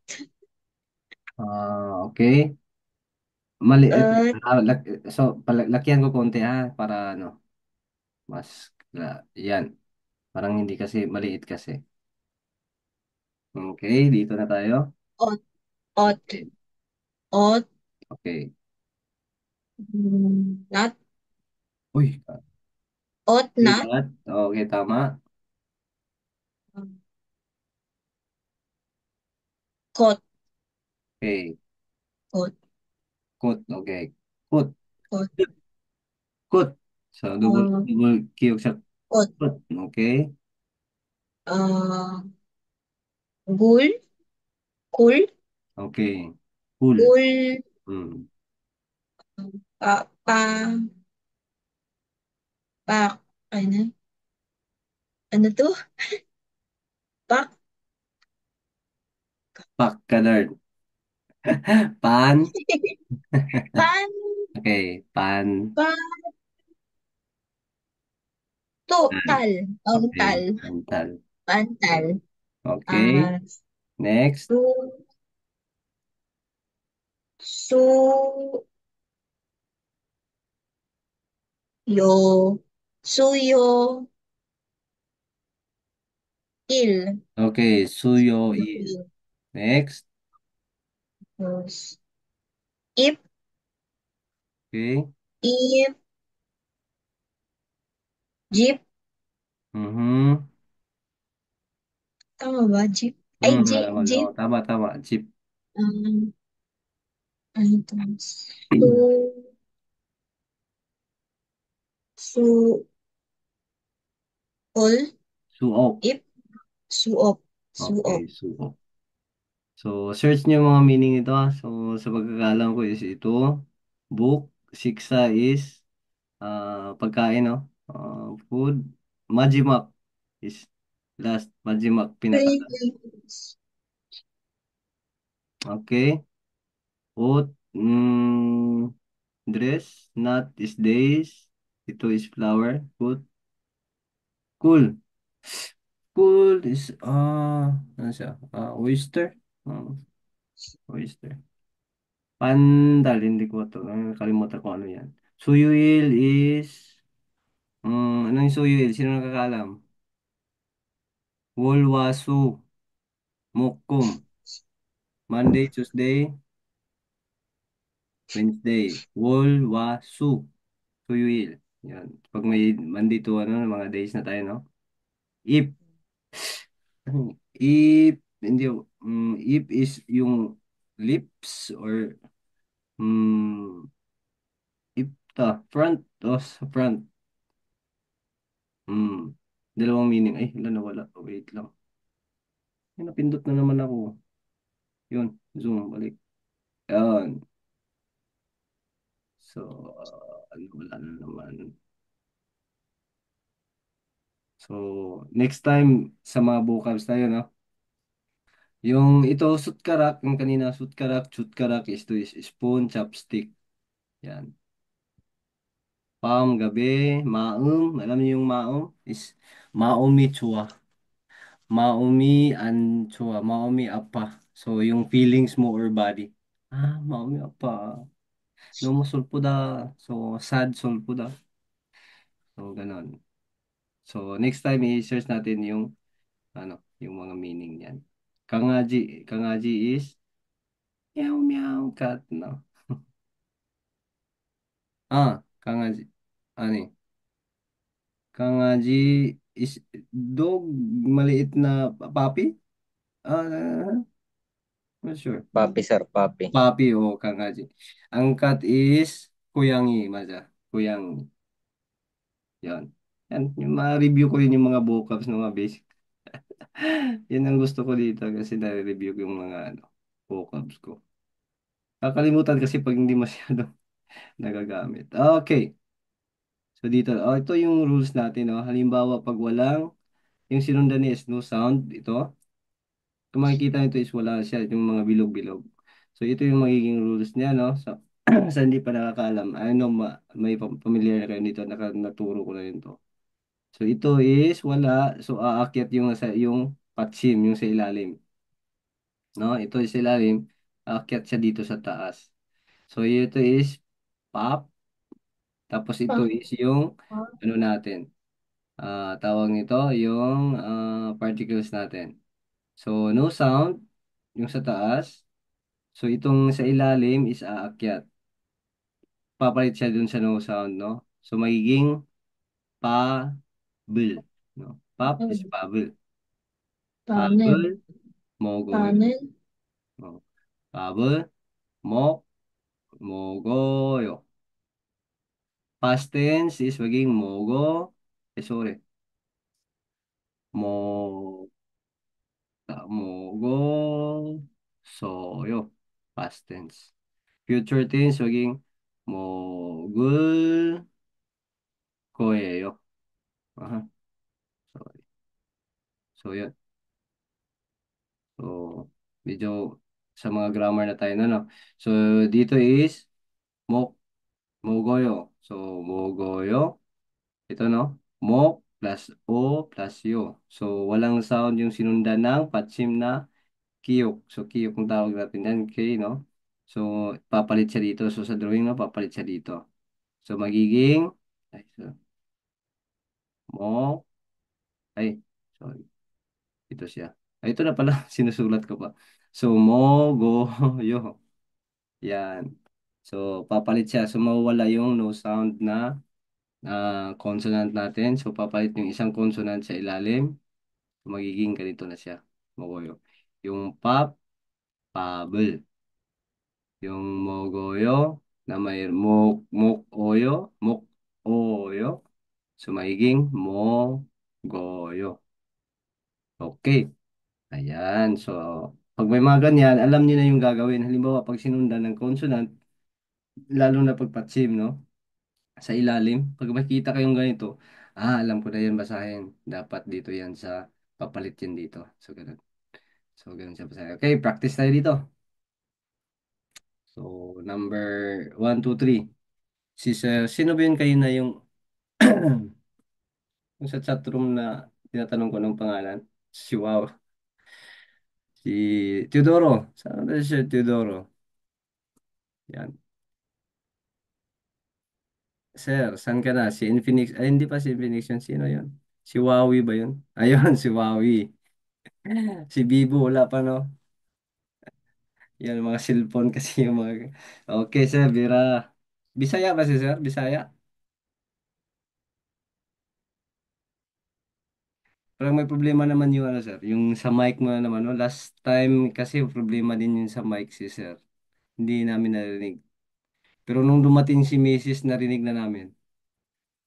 Speaker 1: Okay. Maliit.
Speaker 3: Ut.
Speaker 1: So, lakihan ko konti ha, para ano, mas, yan. Parang hindi kasi, maliit kasi. Okay, dito na tayo.
Speaker 3: Ot. Ot.
Speaker 1: Okay.
Speaker 3: Ot.
Speaker 1: Okay.
Speaker 3: Nat.
Speaker 1: Uy,
Speaker 3: Ot nat.
Speaker 1: lipat. Okay, tama.
Speaker 3: Kot.
Speaker 1: Okay.
Speaker 3: Kot.
Speaker 1: Kut. Okay. Kut.
Speaker 3: Kot.
Speaker 1: Kut. So,
Speaker 3: Uh,
Speaker 1: double kiyog sa
Speaker 3: kot.
Speaker 1: kut. Okay.
Speaker 3: Uh, gul. Kul.
Speaker 1: Okay. Cool.
Speaker 3: Gul.
Speaker 1: Hmm.
Speaker 3: Pa. Pa. Pa. Ano? Ano to? Pak.
Speaker 1: Backyard. Pan.
Speaker 3: Pan.
Speaker 1: Okay. Pan.
Speaker 3: Pan.
Speaker 1: Pan.
Speaker 3: Total.
Speaker 1: Okay.
Speaker 3: Pantal.
Speaker 1: Pantal.
Speaker 3: Pantal.
Speaker 1: Okay. Okay.
Speaker 3: Ah,
Speaker 1: Next.
Speaker 3: su. Su. Yo. Suyo. Il.
Speaker 1: Okay. Suyo
Speaker 3: Suyo
Speaker 1: il.
Speaker 3: il.
Speaker 1: Next.
Speaker 3: Tapos, Ip.
Speaker 1: Okay.
Speaker 3: Ip. Jeep.
Speaker 1: Mhm.
Speaker 3: Tama ba? Jeep? Ay,
Speaker 1: Oh,
Speaker 3: Jeep.
Speaker 1: tama, tama. Jeep.
Speaker 3: Um, ano to? Su. Su. Ol.
Speaker 1: Suok.
Speaker 3: Ip. Suop.
Speaker 1: Okay.
Speaker 3: Suop.
Speaker 1: Suok. So, search niyo yung mga meaning nito ha. So, sa pagkakalam ko is ito. Book. Siksa is pagkain, no? Food. Majimak is last. Majimak, pinakalas. Okay. Food. Dress. Not is days. Ito is flower. Food. Cool. Cool is, ano siya? Oyster. Oyster. Pandal, hindi ko ito. Nakalimutan ko ano yan. Suyuil is, ano yung suyuil? Sino nakakaalam? Wolwasu. Mukkum. Monday, Tuesday, Wednesday. Wolwasu. Suyuil. Yan. Pag may Monday to ano, mga days na tayo, no? If, if, hindi, if is yung lips or if front, sa front. Hmm, dalawang meaning. Ay, wala na wala. Wait lang. Ay, napindot na naman ako. Yun, zoom, balik. Yan. So, ano, wala na naman. So, next time sa mga vocabs tayo, no? Yung ito, sutkarak, yung kanina, sutkarak is to is spoon, chopstick. Yan. Pam, gabi, maum. Alam niyo yung maum? Is maumi chua. Maumi and chua. Maumi apa. So, yung feelings mo or body. Maumi apa. No mo sulpuda. So, sad sulpuda. So, ganon. So, next time i-search natin yung ano, yung mga meaning niyan. Kangaji is meow meow cat, no? Kangaji. Ano eh? Kangaji is dog, maliit na puppy? Not sure.
Speaker 2: Papi, sir, papi.
Speaker 1: Puppy o kangaji. Ang cat is kuyangi, maja. Kuyangi. Yan. Yan, yung ma-review ko rin yung mga vocabs ng mga basic. Yan ang gusto ko dito kasi na-review ko yung mga ano, vocabs ko. Kakalimutan kasi pag hindi masyado nagagamit. Okay. So dito, ito yung rules natin, no? Halimbawa, pag walang, yung sinundan ni is no sound, ito. Kung makikita nito is wala siya, yung mga bilog-bilog. So ito yung magiging rules niya, no? So, sa hindi pa nakakaalam, I know may familiar na kayo dito, naturo ko na yun to. So ito is wala, so aakyat yung patsim, yung sa ilalim. No? Ito is sa ilalim, aakyat siya dito sa taas. So ito is pop, tapos ito is yung ano natin. Tawag nito yung particles natin. So, no sound, yung sa taas. So, itong sa ilalim is aakyat. Papalit siya dun sa no sound, no? So, magiging pabel, no? Pop is pabel.
Speaker 3: Panel.
Speaker 1: Pabel, mogoyo.
Speaker 3: Panel.
Speaker 1: No? Pabel, mok, mogoyo. Past tense is magiging mogo, sorry. Mo, mogo, soyo. Past tense. Future tense maging mogul koyeyo. Aha. Sorry. So, yun. So, medyo sa mga grammar na tayo na, no? So, dito is mok, mogoyo. So, mogoyo. Ito, no? Mok plus o plus yo. So, walang sound yung sinundan ng patsim na kiyok. So, kiyok kung tawag natin yan, K, no? So, papalit siya dito. So, sa drawing, no? Papalit siya dito. So, magiging, ay, so, mo, ay, sorry. Ito siya. Ay, ito na pala. Sinusulat ko pa. So, mo, go, yo. Yan. So, papalit siya. So, mawawala yung no sound na consonant natin. So, papalit yung isang consonant sa ilalim. So, magiging ganito na siya. Mogoyo. Yung pop, pabel. Yung mogoyo na may mok, oyo. So, magiging mogoyo. Okay. Ayan. So, pag may mga ganyan, alam niyo na yung gagawin. Halimbawa, pag sinundan ng consonant, lalo na pag patsim, no? Sa ilalim, pag makita kayong ganito, alam ko na yan basahin. Dapat dito yan sa papalit yan dito. So, ganun. So, ganun siya basahin. Okay, practice tayo dito. So, number 1, 2, 3. Sino ba yun kayo na yung, yung sa chatroom na tinatanong ko ng pangalan? Si Wow. Si Teodoro. Saan na siya, Teodoro? Yan. Sir, saan ka na? Si Infinix. Ay, hindi pa si Infinix yun. Sino yun? Si Huawei ba yun? Ayun, si Huawei. Si Vivo, wala pa, no? Yan, mga cellphone kasi yung mga... Okay, sir, Bira. Bisaya ba si sir? Bisaya? Parang may problema naman yung ano, sir. Yung sa mic mo na naman, no? Last time kasi problema din yun sa mic si sir. Hindi namin narinig. Pero nung dumating si Mrs. narinig na namin.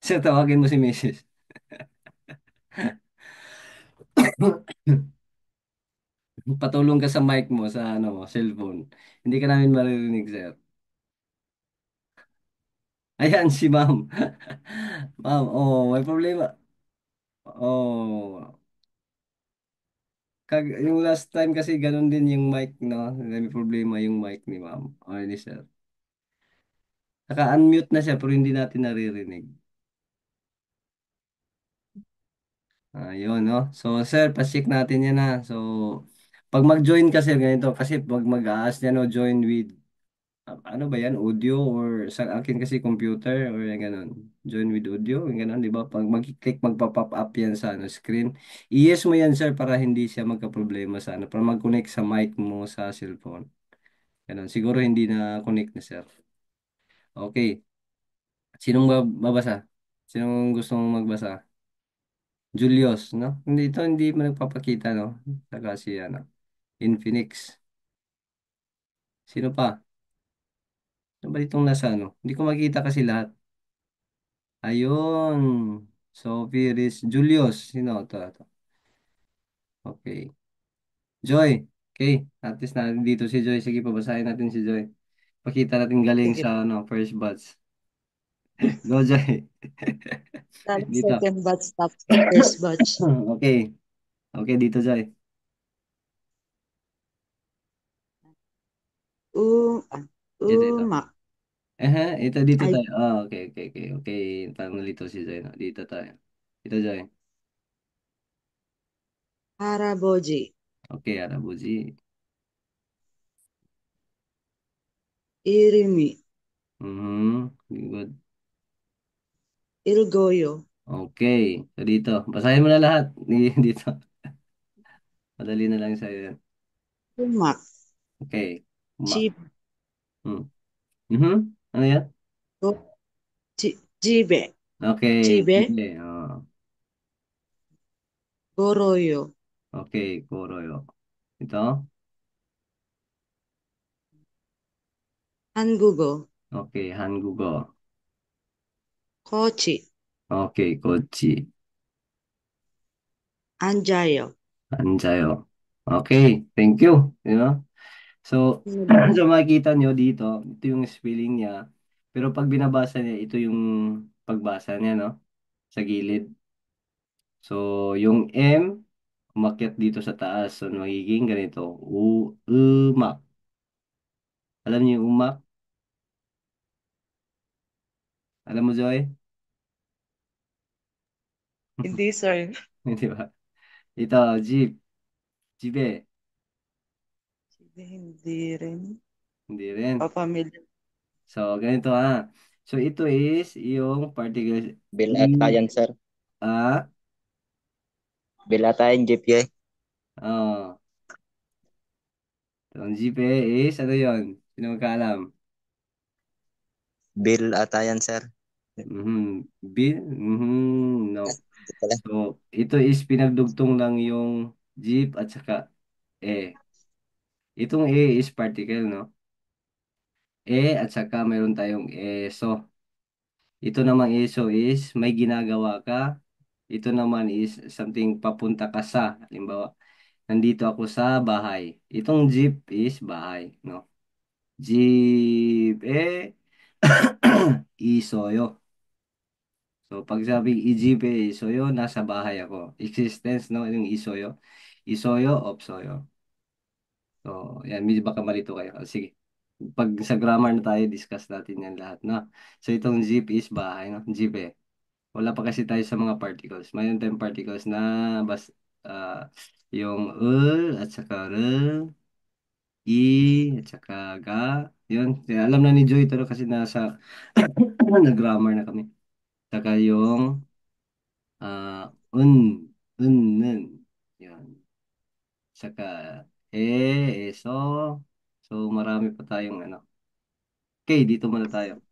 Speaker 1: Sir, tawagin mo si Mrs. Patulong ka sa mic mo, sa ano mo, cellphone. Hindi ka namin maririnig, sir. Ayan, si ma'am. Ma'am, oh, may problema. Oh, yung last time kasi ganun din yung mic, no? May problema yung mic ni ma'am. Okay, ni sir. Naka-unmute na siya pero hindi natin naririnig. Ayun, no? So, sir, pa-check natin yan na. So, pag mag-join kasi ganito, kasi pag mag-aas niya, no, join with, ano ba yan, audio or sa akin kasi computer or yung ganun. Join with audio, yung ganun, di ba? Pag mag-click, magpa-pop up yan sa ano, screen. I-yes mo yan, sir, para hindi siya magka-problema sa ano, para mag-connect sa mic mo sa cellphone. Ganun. Siguro hindi na connect na, sir. Okay. Sinong babasa? Sinong gustong magbasa? Julius, no? Hindi mo nagpapakita, no? Saka si, ano, Infinix. Sino pa? Ano ba itong nasa, ano? Hindi ko makita kasi lahat. Ayun. Sophie Riz. Julius. Sino? Ito. Okay. Joy. Okay. At least na dito si Joy. Sige, pabasahin natin si Joy. Pakita natin galing
Speaker 4: Sige.
Speaker 1: sa, ano, first batch. Go, Joy.
Speaker 4: Lalo
Speaker 1: Dito.
Speaker 4: second batch tapos sa first batch.
Speaker 1: Okay. Okay, dito, Joy.
Speaker 4: Ah,
Speaker 1: Ito.
Speaker 4: umak.
Speaker 1: Ito dito
Speaker 4: Ay,
Speaker 1: tayo. Okay, okay, okay. Okay, parang nalito si Joy, no? Dito tayo. Dito, Joy.
Speaker 4: haraboji.
Speaker 1: Okay, Arabuji.
Speaker 4: Irimi.
Speaker 1: Good.
Speaker 4: Ilgoyo.
Speaker 1: Okay. So dito, basahin mo na lahat. Dito. Madali na lang sa'yo yan.
Speaker 4: Umak.
Speaker 1: Okay.
Speaker 4: Chib.
Speaker 1: Hmm. Ano yan?
Speaker 4: Jibe.
Speaker 1: Okay.
Speaker 4: Chibe.
Speaker 1: Sige.
Speaker 4: Goroyo.
Speaker 1: Okay. Koroyo. Ito.
Speaker 4: Hangugo.
Speaker 1: Okay. Hangugo.
Speaker 4: Kochi.
Speaker 1: Okay. Kochi.
Speaker 4: Anjayo.
Speaker 1: Anjayo. Okay. Thank you. So, so makikita nyo dito, ito yung spelling niya. Pero pag binabasa niya, ito yung pagbasa niya, no? Sa gilid. So, yung M, umakyat dito sa taas. So, magiging ganito. Umak. Alam niyo yung umak? Alam mo, Joy?
Speaker 4: Hindi, sir.
Speaker 1: Di ba? Ito, jeep. Jeep.
Speaker 4: Hindi rin.
Speaker 1: Hindi rin.
Speaker 4: Papamilya.
Speaker 1: So, ganito ha. So, ito is yung particle
Speaker 2: Bill ata
Speaker 1: G,
Speaker 2: yan, sir.
Speaker 1: A,
Speaker 2: Bill ata yan, Jeep eh.
Speaker 1: oh. So, ang jeep is, ano yun? Sino magkaalam?
Speaker 2: Bill ata yan, sir.
Speaker 1: No.
Speaker 2: Ito pala.
Speaker 1: So, ito is pinagdugtong lang yung jeep at saka E. Itong E is particle, no? E at saka mayroon tayong ESO. Ito namang ESO is may ginagawa ka. Ito naman is something papunta ka sa. Halimbawa, nandito ako sa bahay. Itong jeep is bahay, no? Jeep, isoyo. So, pag sabing ijipe, isoyo, nasa bahay ako. Existence, no? Yung isoyo. Isoyo, opsoyo. So, yan, medyo baka malito kayo. Sige. Pag sa grammar na tayo, discuss natin yan lahat, no? So, itong jeep is bahay, no? Jeep. Wala pa kasi tayo sa mga particles. Mayroon tayong particles na ah, yung at saka i, at saka ga. Yun. Kaya alam na ni Joy ito kasi nasa nag-grammar na kami. Saka yung un, nun. Yan. Saka eso. So marami pa tayong ano. Okay, dito muna tayo.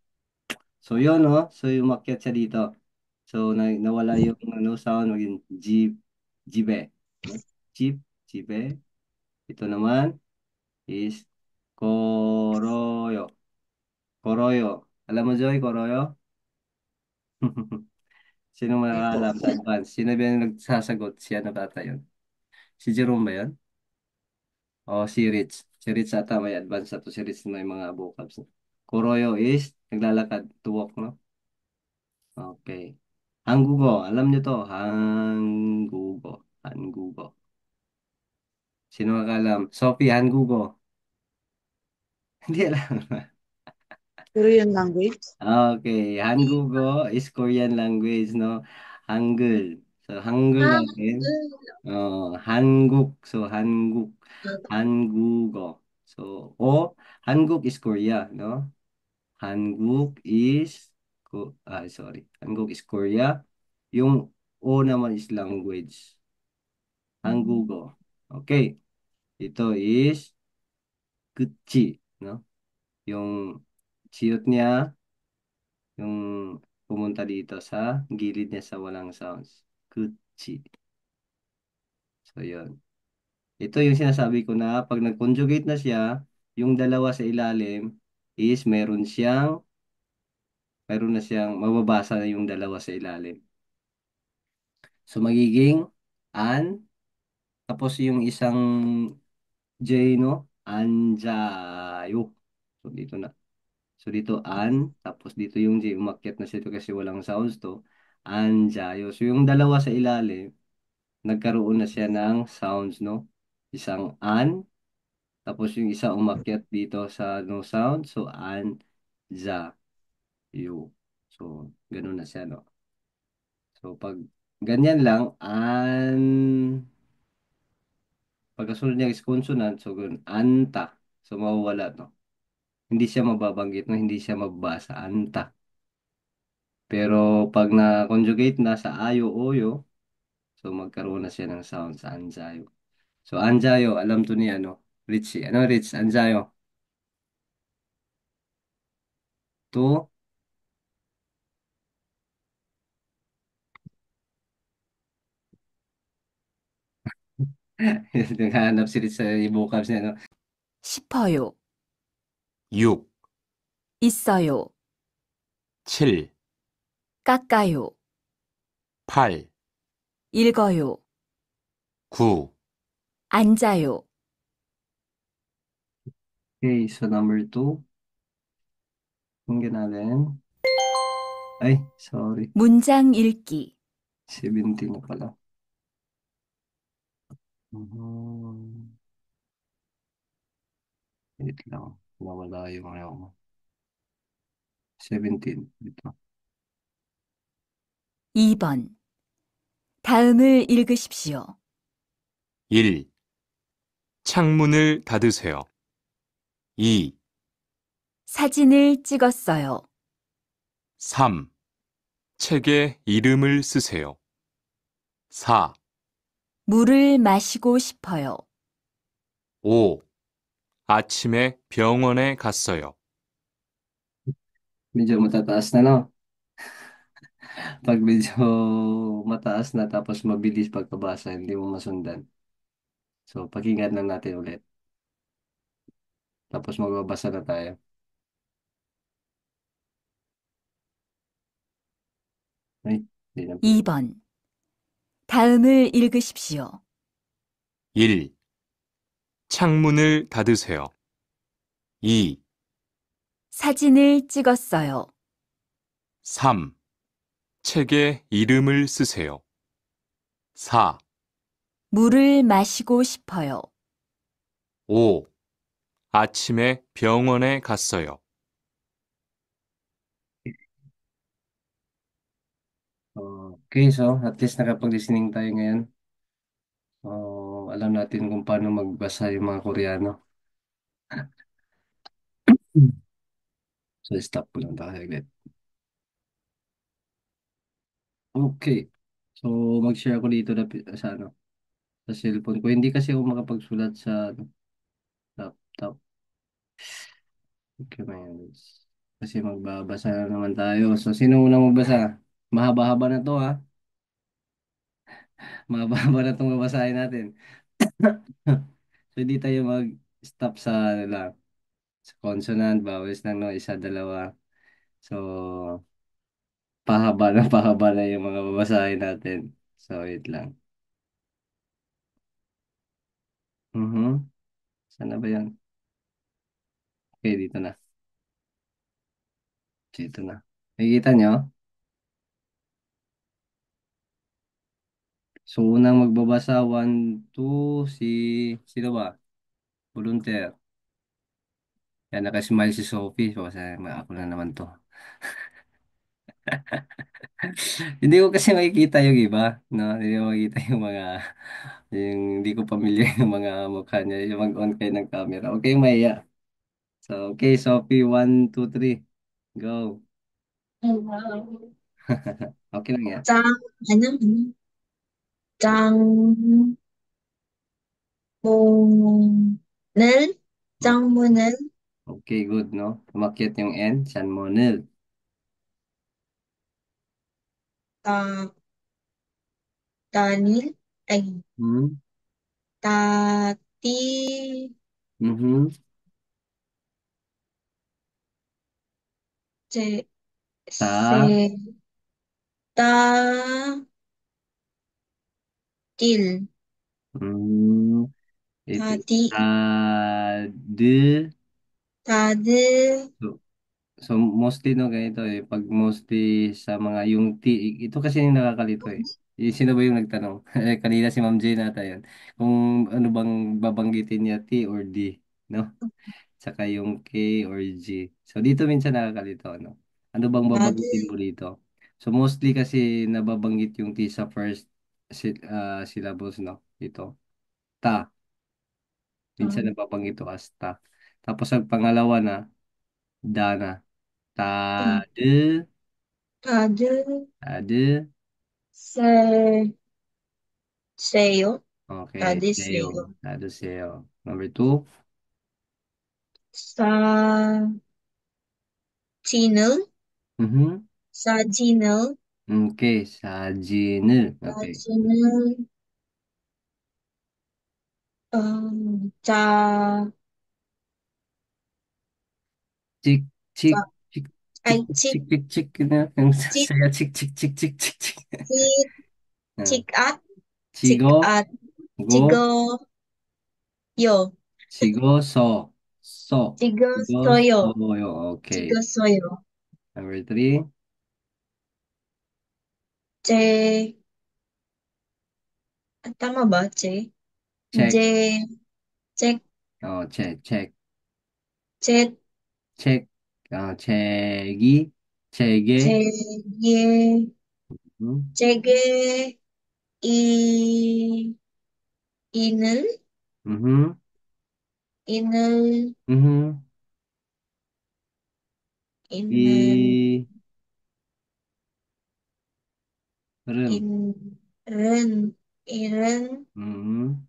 Speaker 1: So yun, no? So yung makyat siya dito. So nawala yung ano sound maging jeep. jibe. No? Jeep, jibe. Ito naman is koroyo. Koroyo. Alam mo, Joy, koroyo? Sino
Speaker 3: Hindi po.
Speaker 1: makakaalam sa advance? Sino ba yung nagsasagot? Si ano bata yun? Si Jerome ba yun? O si Rich? Si Rich ata may advance na to. Si Rich may mga vocabs. Koroyo is naglalakad to walk, no? Okay. Hanggugo. Alam nyo to. Hanggugo. Hanggugo. Sino makakaalam? Sophie, Hanggugo. Hindi alam.
Speaker 4: Korean language?
Speaker 1: Okay, Hangugo is Korean language, no? Hangul. So, Hangul natin. Hanguk. So, Hanguk. Hangugo. So, Hanguk is Korea, no? Hanguk is, sorry. Hanguk is Korea. Yung O naman is language. Hangugo. Okay. Ito is Gucci, no? Yung siyot niya, yung pumunta dito sa gilid niya sa walang sounds. Gucci. So, yun. Ito yung sinasabi ko na pag nag-conjugate na siya, yung dalawa sa ilalim is meron na siyang, mababasa na yung dalawa sa ilalim. So, magiging an, tapos yung isang J, no? Anjayo. So, dito na. So, dito an, tapos dito yung J, umakyat na siya ito kasi walang sounds to. Anjayo. So, yung dalawa sa ilalim, nagkaroon na siya ng sounds, no? Isang an, tapos yung isa umakyat dito sa no sound, so an, za, yu. So, ganun na siya, no? So, pag ganyan lang, pagkasunod niya is consonant, so ganun, anta. So, mawawala, no? Hindi siya mababanggit, no? Hindi siya mababasa, anta. Pero, pag na-conjugate na sa ayo, oyo, so magkaroon na siya ng sounds, anjayo. So, anjayo, alam to niya, no? Richie. Ano, Rich? Anjayo. To, naghahanap si Rich sa vocabs niya, no?
Speaker 6: 싶어요.
Speaker 7: 6,
Speaker 6: 있어요.
Speaker 7: 7,
Speaker 6: 깎아요.
Speaker 7: 8,
Speaker 6: 읽어요.
Speaker 7: 9,
Speaker 6: 앉아요.
Speaker 1: Okay, so number 2. Tingnan natin. Ay, sorry.
Speaker 6: 문장 읽기.
Speaker 1: 17 na pala. Mhm. Wait lang. Nawala yung ano. 17. Dito.
Speaker 6: 2번. 다음을 읽으십시오.
Speaker 7: 1. 창문을 닫으세요. 2,
Speaker 6: 사진을 찍었어요.
Speaker 7: 3. 책에 이름을 쓰세요. 4,
Speaker 6: 물을 마시고 싶어요.
Speaker 7: 5. 아침에 병원에 갔어요.
Speaker 1: Medyo matataas na, no? Pag medyo mataas na tapos mabilis pagkabasa, hindi mo masundan. So, pakinggan lang natin ulit. Tapos magbabasa na tayo. Ay, hindi na pala.
Speaker 6: 2번. 다음을 읽으십시오.
Speaker 7: 1. 창문을 닫으세요. 2,
Speaker 6: 사진을 찍었어요.
Speaker 7: 3. 책에 이름을 쓰세요. 4,
Speaker 6: 물을 마시고 싶어요.
Speaker 7: 5. 아침에 병원에 갔어요.
Speaker 1: Okay, so at least nakapag-listening tayo ngayon. Alam natin kung paano magbasa yung mga Koreano. So, stop ko lang tayo agad. Okay. So, mag-share ako dito sa ano, sa cellphone ko. Hindi kasi ako makapagsulat sa ano, laptop. Okay, man. Kasi magbabasa na naman tayo. So, sino unang magbasa? Mahaba-haba na to, ha? Mahaba na itong babasahin natin. So, hindi tayo mag-stop sa, ano lang, sa consonant, vowels lang, no? Isa, dalawa. So, pahaba na yung mga babasahin natin. So, wait lang. Sana ba yan? Okay, dito na. Dito na. Nakikita nyo? So, unang magbabasa, 1, 2, sino ba? Volunteer. Yan, nakasmile si Sophie. So, kasi ako na naman to. Hindi ko kasi makikita yung iba, no? Hindi ko makikita yung mga, yung hindi ko pamilya yung mga mukha niya. Yung mag-on kayo ng camera. Okay, Maya. So, okay, Sophie, 1, 2, 3. Go. Okay lang yan.
Speaker 3: Trang, ano, Trang Monel, Trang Monel,
Speaker 1: Okay, good, no? Umakyat yung N. San Monel.
Speaker 3: Ta, Tanil, ay,
Speaker 1: Hmm?
Speaker 3: Tati,
Speaker 1: Mhm.
Speaker 3: Se,
Speaker 1: Ta.
Speaker 3: Se, Ta, Til,
Speaker 1: Hmm. Ito.
Speaker 3: Tati,
Speaker 1: Tade.
Speaker 3: Tade,
Speaker 1: So, so, mostly no ganito eh. Pag mostly sa mga yung T, ito kasi yung nakakalito eh. Sino ba yung nagtanong? Kanina si Ma'am Jane ata yun. Kung ano bang babanggitin niya T or D, no? Tsaka yung K or G. So dito minsan nakakalito, no? Ano bang
Speaker 3: Tade,
Speaker 1: babanggitin mo dito? So mostly kasi nababanggit yung T sa first syllables, no? Dito. Ta. Minsan nababanggit to as ta. Tapos ang pangalawa na, da na. Tade.
Speaker 3: Tade,
Speaker 1: Tade.
Speaker 3: Se, Seyo,
Speaker 1: Okay.
Speaker 3: Tade, Seyo,
Speaker 1: Seo. Tade seo. Number 2.
Speaker 3: Sa, Chinel,
Speaker 1: Mhm.
Speaker 3: Sa Chinel,
Speaker 1: Okay. Sajinil.
Speaker 3: Sa
Speaker 1: Okay.
Speaker 3: Chinel, Cha,
Speaker 1: Chik, chik,
Speaker 3: Cha,
Speaker 1: chik,
Speaker 3: ay,
Speaker 1: chik, chik, chik, chik, na, yung
Speaker 3: Chik,
Speaker 1: saya, chik, chik, chik, chik, chik, chik.
Speaker 3: Chik,
Speaker 1: Ah,
Speaker 3: Chikat,
Speaker 1: Chigo,
Speaker 3: Chikat,
Speaker 1: go,
Speaker 3: Chigo, Yo,
Speaker 1: chigo, so, so,
Speaker 3: Chigo,
Speaker 1: chigo,
Speaker 3: Soyo,
Speaker 1: so, yo,
Speaker 3: Chigo,
Speaker 1: okay.
Speaker 3: Soyo,
Speaker 1: Number 3,
Speaker 3: Che, tama ba, Che?
Speaker 1: check,
Speaker 3: Je, Check,
Speaker 1: oh, check, check,
Speaker 3: Chet,
Speaker 1: check, chegi, chege,
Speaker 3: Che, Ye,
Speaker 1: hmm,
Speaker 3: Chege, I, Inel,
Speaker 1: mhm,
Speaker 3: Inel,
Speaker 1: mhm,
Speaker 3: Inel,
Speaker 1: ren,
Speaker 3: In, Ren, Iren,
Speaker 1: mhm,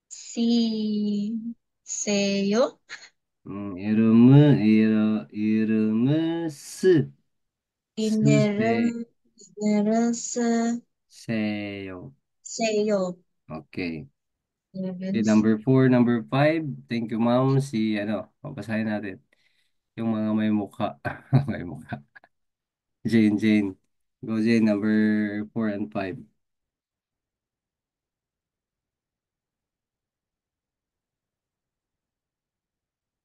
Speaker 3: Si, Seyo,
Speaker 1: 이름은, 이름은,
Speaker 3: Ineren,
Speaker 1: 쓰세,
Speaker 3: Inerese,
Speaker 1: 세요.
Speaker 3: Seyo,
Speaker 1: Okay. Okay,
Speaker 3: Inerese.
Speaker 1: number 5. Thank you, ma'am. Papasahin natin. Yung mga may mukha. May mukha. Jane, Jane. Go, Jane, number 4 and 5.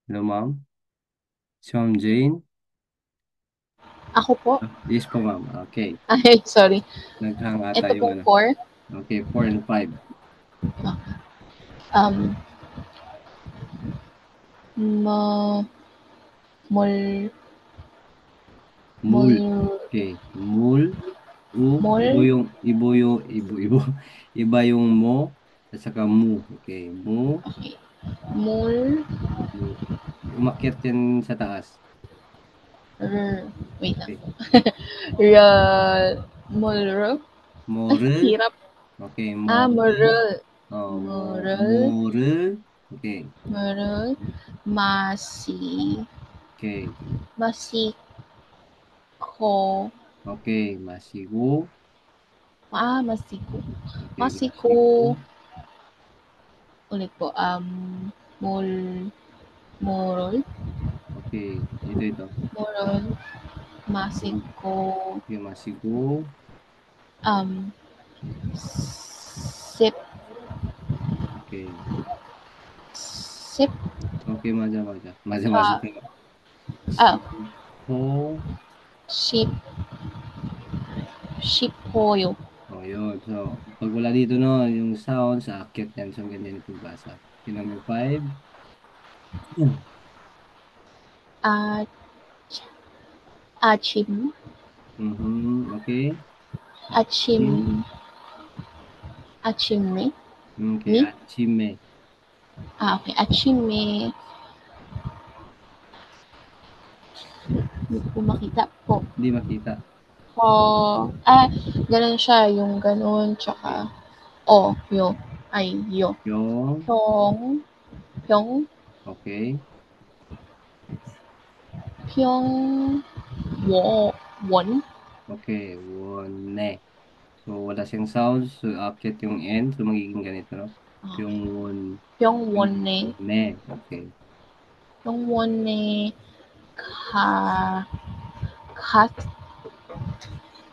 Speaker 1: Hello, ma'am. Si Ma'am Jane.
Speaker 5: Ako po.
Speaker 1: Yes po, ma'am. Okay.
Speaker 5: Ay, sorry.
Speaker 1: Naghang ata
Speaker 5: Ito
Speaker 1: yung
Speaker 5: pong
Speaker 1: ano.
Speaker 5: 4.
Speaker 1: Okay, 4 and 5.
Speaker 5: Um, ma, mol,
Speaker 1: Mul.
Speaker 5: mol,
Speaker 1: Okay. Mul. Ibo
Speaker 5: mol,
Speaker 1: yung, ibo. Iba yung mo. At saka mu. Okay. Mu.
Speaker 5: okay. Mol,
Speaker 1: Mu. Umakyat yan sa taas.
Speaker 5: wait lang.
Speaker 1: Okay.
Speaker 5: Ra, molro,
Speaker 1: More.
Speaker 5: hirap.
Speaker 1: Okay, more.
Speaker 5: Moral,
Speaker 1: Oh,
Speaker 5: moral,
Speaker 1: more. Okay,
Speaker 5: moral, masi,
Speaker 1: okay.
Speaker 5: masiko,
Speaker 1: Okay, masigo.
Speaker 5: Masiko.
Speaker 1: Okay,
Speaker 5: Masiko.
Speaker 1: Masiko.
Speaker 5: Ulit po. Mol, morol.
Speaker 1: Okay, ito.
Speaker 5: Morol. Masiko.
Speaker 1: Okay, Masiko.
Speaker 5: Um, sip.
Speaker 1: Okay.
Speaker 5: Sip.
Speaker 1: Okay, 맞아.
Speaker 5: Ah,
Speaker 1: tayo.
Speaker 5: ah,
Speaker 1: Sipo.
Speaker 5: ship. Shippoyo.
Speaker 1: Oh, yun. So, pag wala dito, no, yung sound, sa akyat yan. So, ganyan yung pagbasa. Okay, number 5.
Speaker 5: Ah, achim.
Speaker 1: Mm-hmm. Okay.
Speaker 5: Achim. Achime.
Speaker 1: Okay,
Speaker 5: Mi?
Speaker 1: Achime.
Speaker 5: Okay. Achime. Hindi ko makita po.
Speaker 1: Hindi makita.
Speaker 5: Ganun siya. Yung ganun. Tsaka, yo. Ay, yo.
Speaker 1: Yung.
Speaker 5: Pyong. Pyong.
Speaker 1: Okay.
Speaker 5: Pyong. Won.
Speaker 1: Okay. Wone. So, wala siyang sound. So, akyat yung N. So, magiging ganito, no?
Speaker 5: Ah,
Speaker 1: Yung won.
Speaker 5: Pyong
Speaker 1: Yung
Speaker 5: wonne.
Speaker 1: wone. Okay.
Speaker 5: Pyong wonne. Ka. Kat.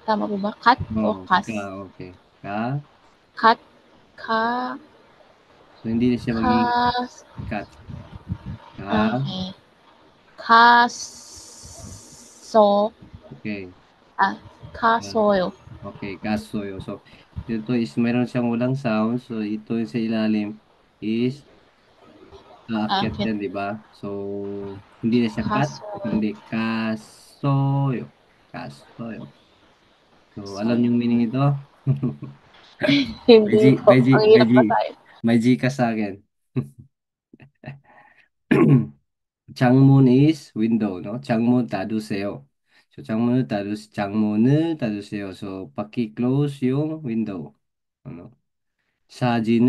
Speaker 5: Tama po ba? Kat o
Speaker 1: Oh,
Speaker 5: kas?
Speaker 1: okay. Ka.
Speaker 5: Kat. Ka.
Speaker 1: So, hindi na siya magiging
Speaker 5: Kas.
Speaker 1: cat. Ka.
Speaker 5: Okay. Kaso.
Speaker 1: Okay.
Speaker 5: Kasoyo.
Speaker 1: Okay, kasoyo. So, ito is meron siyang walang sound. So, ito yung sa ilalim is aakyat
Speaker 5: Akit.
Speaker 1: yan, di ba? So, hindi na siya cat,
Speaker 5: Kasoyo.
Speaker 1: kundi kasoyo. Kasoyo. So, alam
Speaker 5: Soyo.
Speaker 1: yung meaning ito?
Speaker 5: Hindi po. Ang hirap basahin.
Speaker 1: May G ka sa akin. 창문 is window, no? 창문 닫으세요. So, 창문을 닫으세요. So, paki-close yung window. Ano? 사진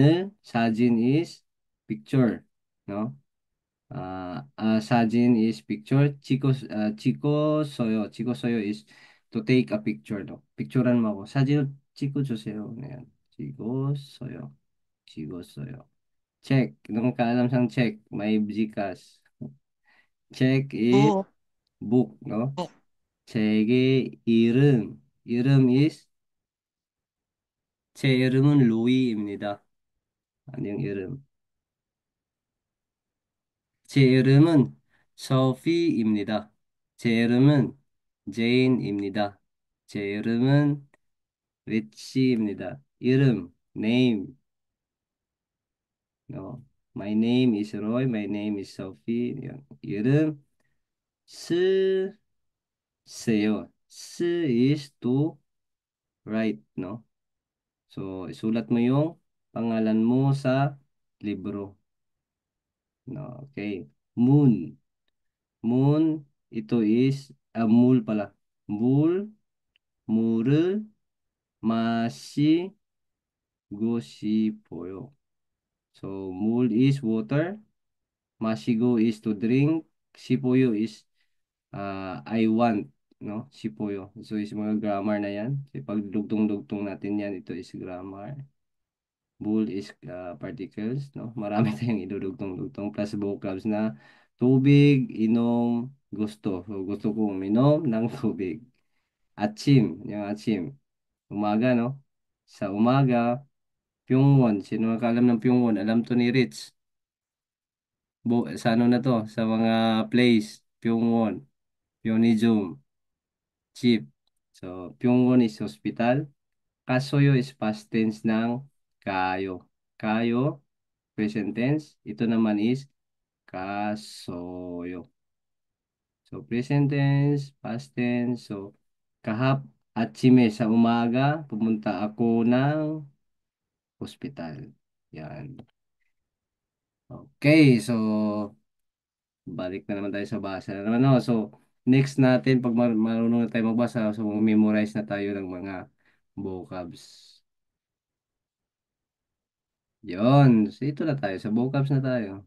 Speaker 1: is picture, no? 사진 is picture. 찍었어요 is to take a picture, no? Picturean mo ako. 사진을 찍어주세요. Ayan. 찍었어요. Check. Nung kaalam sang check, may Gcash. Check is
Speaker 4: Oo.
Speaker 1: book, no? 책의 이름 is 제 이름은 로이입니다. 아니요, 이름. 제 이름은 소피입니다. 제 이름은 제인입니다. 제 이름은 리치입니다. 이름, name. No. My name is Roy. My name is Sophie. Yan. 이름, 쓰세요. 쓰 is to write, no? So, isulat mo yung pangalan mo sa libro. No, okay. Moon. Moon, ito is, mul pala. Mul, 물을 마시고 싶어요. So, 물 is water. 마시고 is to drink. 싶어요 is I want. No? 싶어요. So, is mga grammar na yan. So, pag dugtong-dugtong natin yan, ito is grammar. Bull is particles, no? Marami tayong idudugtong-dugtong plus vocabs na tubig, inom, gusto. So, gusto ko uminom ng tubig. Yung atsim. Umaga, no? Sa umaga, Pyungwon. Sino nakaalam ng Pyungwon? Alam to ni Rich. Sa ano na to? Sa mga place. Pyungwon. Pyeonijum. Jeep. So, Pyungwon is hospital. Kasoyo is past tense ng kayo. Kayo, present tense. Ito naman is kasoyo. So, present tense, past tense. So, atsime sa umaga, pumunta ako ng hospital. Yan. Okay, so, balik na naman tayo sa basa na naman. No? So, next natin, pag marunong na tayo magbasa, so, memorize na tayo ng mga vocabs. Yon. So, ito na tayo. Sa vocabs na tayo.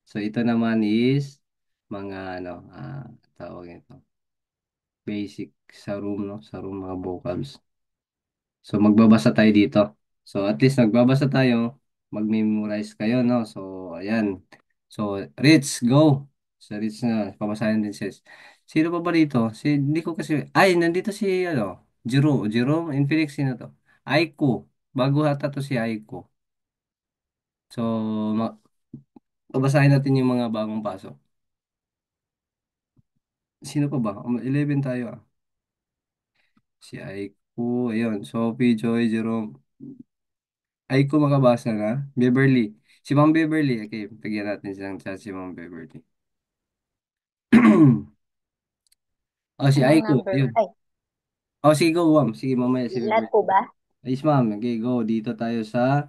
Speaker 1: So, ito naman is mga, ano, tawag ito. Basic sa room, no? Sa room, mga vocabs. So, magbabasa tayo dito. So, at least nagbabasa tayo, mag-memorize kayo, no? So, ayan. So, Rich, go! So, Rich na, pabasahin din sis. Sino pa ba dito? Hindi ko kasi, ay, nandito si, Jerome Infinix, sino to? Aiko. Bago hata to si Aiko. So, babasahin natin yung mga bagong pasok. Sino pa ba? 11 tayo, ah. Si Aiko, ayun. Sophie, Joy, Jerome. Aiko makabasa na. Beverly. Si Ma'am Beverly. Okay, bigyan natin silang chat si Ma'am Beverly. Oh, si
Speaker 8: Anong
Speaker 1: Aiko.
Speaker 8: number?
Speaker 1: Ayun.
Speaker 8: Ay,
Speaker 1: Oh, sige, go, ma'am. Sige, mamaya si
Speaker 8: lahat
Speaker 1: Beverly.
Speaker 8: po ba?
Speaker 1: Ayos, ma'am. Okay, go. Dito tayo sa,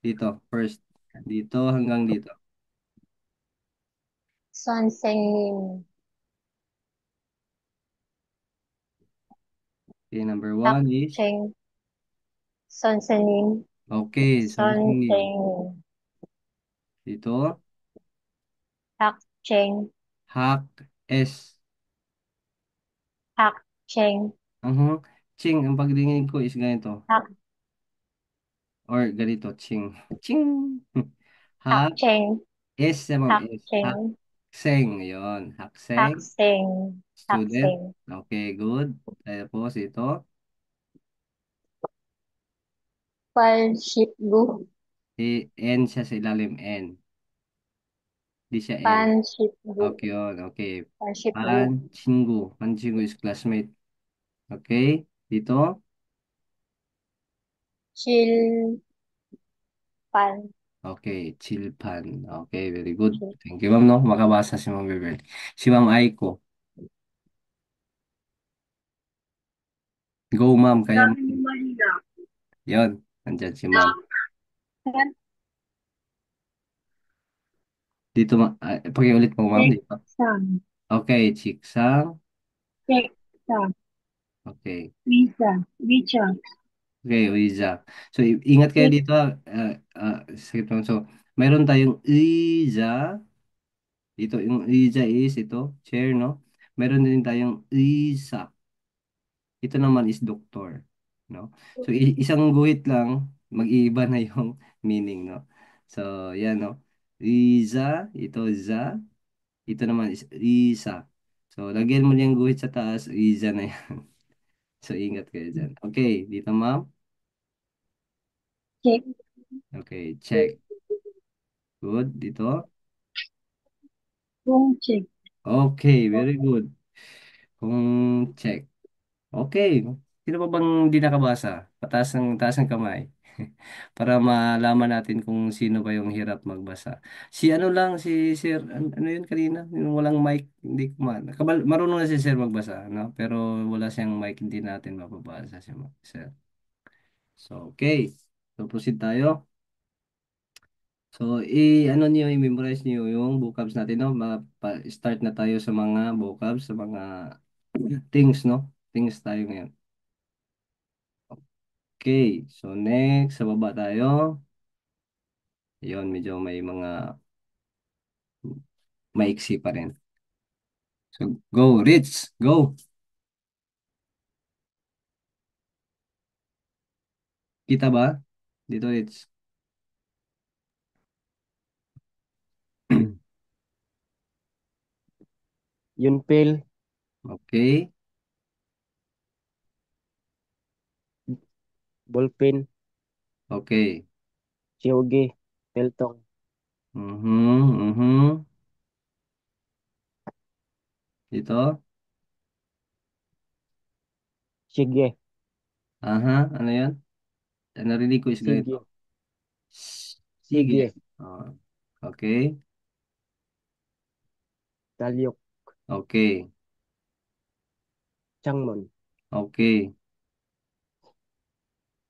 Speaker 1: dito, first. Dito hanggang dito.
Speaker 8: Sonsenim.
Speaker 1: Okay, number one is,
Speaker 8: Cheng. Sonsenim.
Speaker 1: okay, something.
Speaker 8: Sonsenim.
Speaker 1: Dito,
Speaker 8: Hak Cheng.
Speaker 1: hack, S.
Speaker 8: Hak Cheng.
Speaker 1: Ching, ang pagdingin ko is ganito.
Speaker 8: Hak,
Speaker 1: Or ganito, ching. Ching.
Speaker 8: hak
Speaker 1: Hack,
Speaker 8: Cheng.
Speaker 1: S sa ma'am,
Speaker 8: Hak
Speaker 1: S.
Speaker 8: Cheng.
Speaker 1: Hakseng, yun.
Speaker 8: Hak
Speaker 1: Hakseng.
Speaker 8: Seng. Hak
Speaker 1: Student.
Speaker 8: Seng.
Speaker 1: Okay, good. Tapos ito,
Speaker 8: Pal Shipgu.
Speaker 1: N siya sa ilalim, N. Di siya L.
Speaker 8: Pan Shipgu.
Speaker 1: Okay, yun. Okay.
Speaker 8: Pan Shipgu.
Speaker 1: Panchingu. Panchingu is classmate. Okay. Dito.
Speaker 8: Chil Pan.
Speaker 1: Okay. Chilpan. Okay, very good. Thank you, ma'am, no? Makabasa si Ma'am Beverly. Si Ma'am Aiko. Go, ma'am. Kaya mo. Yun. Nandyan si ma'am. Dito, pakiulit mo, ma'am. Dito.
Speaker 8: Sang.
Speaker 1: Okay. Chiksang.
Speaker 8: Tek Sang.
Speaker 1: Okay.
Speaker 8: Visa. Vicha.
Speaker 1: Okay, Uiza. So, ingat kayo dito. Sakit mo. So, mayroon tayong Uiza. Dito, yung Uiza is ito, chair, no? Mayroon din tayong Uiza. Ito naman is doktor, no? So, isang guhit lang, mag-iiba na yung meaning, no? So, yan, no? Uiza, ito, za. Ito naman is Uiza. So, lagyan mo niyang guhit sa taas, Uiza na yan. So, ingat kayo dyan. Okay, dito, ma'am.
Speaker 8: Check.
Speaker 1: Okay, check. Good. Dito.
Speaker 8: Kung check.
Speaker 1: Okay, very good. Kung check. Okay. Sino pa bang di nakabasa? Taas ng kamay. Para malaman natin kung sino ba yung hirap magbasa. Si ano lang, si Sir, ano yun kanina? Yung walang mic, hindi ko marunong na si Sir magbasa, no? Pero wala siyang mic, hindi natin mapabasa si Sir. So, okay. So, proceed tayo. So, ano niyo, i-memorize niyo yung vocabs natin, no? Start na tayo sa mga vocabs, sa mga things, no? Things tayo ngayon. Okay, so next, sa baba tayo. Ayun, medyo may mga maiksi pa rin. So, go, Rich, go. Kita ba? Dito, Rich.
Speaker 2: Yunpil,
Speaker 1: Okay,
Speaker 2: ballpen,
Speaker 1: okay.
Speaker 2: siyogi, peltong,
Speaker 1: Mhm. Dito.
Speaker 2: sige,
Speaker 1: Aha, ano yan? Narinig ko is ganito.
Speaker 2: sige,
Speaker 1: Sige.
Speaker 2: sige,
Speaker 1: Ah, okay,
Speaker 2: talyok,
Speaker 1: okay,
Speaker 2: changmon,
Speaker 1: okay.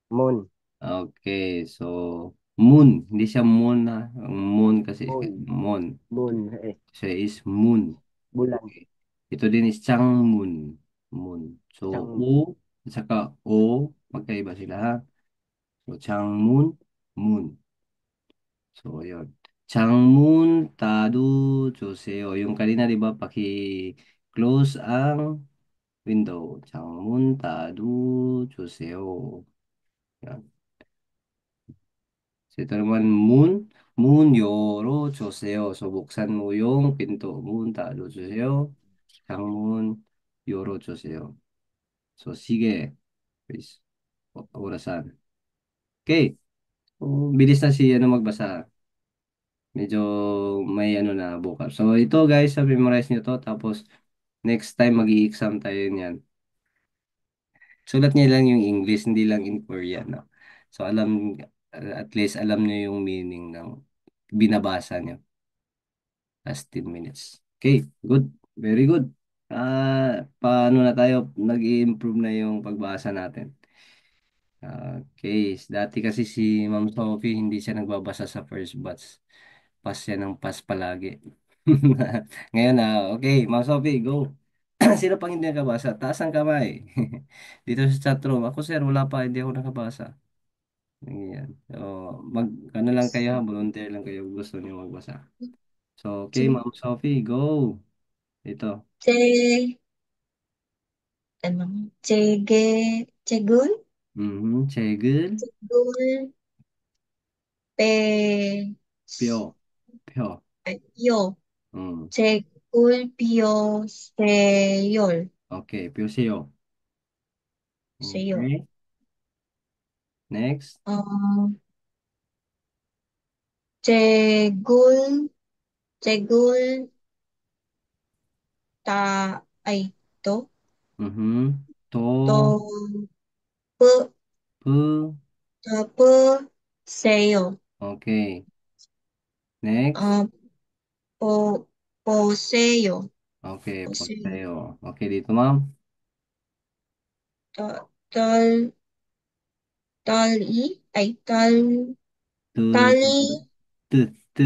Speaker 2: mon,
Speaker 1: Okay, so moon, hindi siya moon na. Ang moon kasi is
Speaker 2: mon,
Speaker 1: moon.
Speaker 2: mon,
Speaker 1: Siya is moon.
Speaker 2: bulan,
Speaker 1: Okay. Ito din is Changmoon. Moon. So
Speaker 2: changmon,
Speaker 1: U at saka O, magkaiba sila ha. So Changmoon, moon. So yun. Changmoon tadu joseo. Yung kanina 'di ba paki-close ang window. Changmoon tadu joseo. Yan. So, ito naman, moon. Moon, yoro, choseo. So, buksan mo yung pinto. Moon, talo, choseo. Moon, yoro, choseo. So, sige. Please. Orasan. Okay. Bilis na si ano magbasa. Medyo may ano na bukas. So, ito guys, memorize nyo to. Tapos, next time mag-i-exam tayo niyan. Sulat niya lang yung English, hindi lang in Korean, no? So, at least alam niyo yung meaning ng binabasa niyo. Last 10 minutes. Okay, good. Very good. Paano na tayo? Nag-i-improve na yung pagbasa natin. Okay, dati kasi si Ma'am Sophie, hindi siya nagbabasa sa first batch. Pass siya ng pass palagi. Ngayon na, okay, Ma'am Sophie, go. Sino pang hindi nakabasa? Taas ang kamay. Dito sa chatroom. Ako sir, wala pa, hindi ako nakabasa. Ganyan. So, ano lang kayo, ha? Volunteer lang kayo gusto niyo magbasa. So, okay,
Speaker 3: Che,
Speaker 1: Ma'am Sophie, go. Ito.
Speaker 3: che, ano, chege, chegul,
Speaker 1: Chegul,
Speaker 3: gul, pe,
Speaker 1: pyo, pyo.
Speaker 3: ay, yo,
Speaker 1: Mm.
Speaker 3: chegul, pio, seyol,
Speaker 1: Okay, pyo siyo.
Speaker 3: seyo.
Speaker 1: Okay, next.
Speaker 3: Chegul, chegul, ta, ay, to,
Speaker 1: To,
Speaker 3: to, pu,
Speaker 1: pu.
Speaker 3: to, pu, seyo.
Speaker 1: Okay, next.
Speaker 3: Uh, po, poseo,
Speaker 1: Okay,
Speaker 3: poseo.
Speaker 1: poseo. Okay, dito ma'am.
Speaker 3: Tal, tali, ay,
Speaker 1: Tu,
Speaker 3: tali,
Speaker 1: tu, tu,
Speaker 3: tu,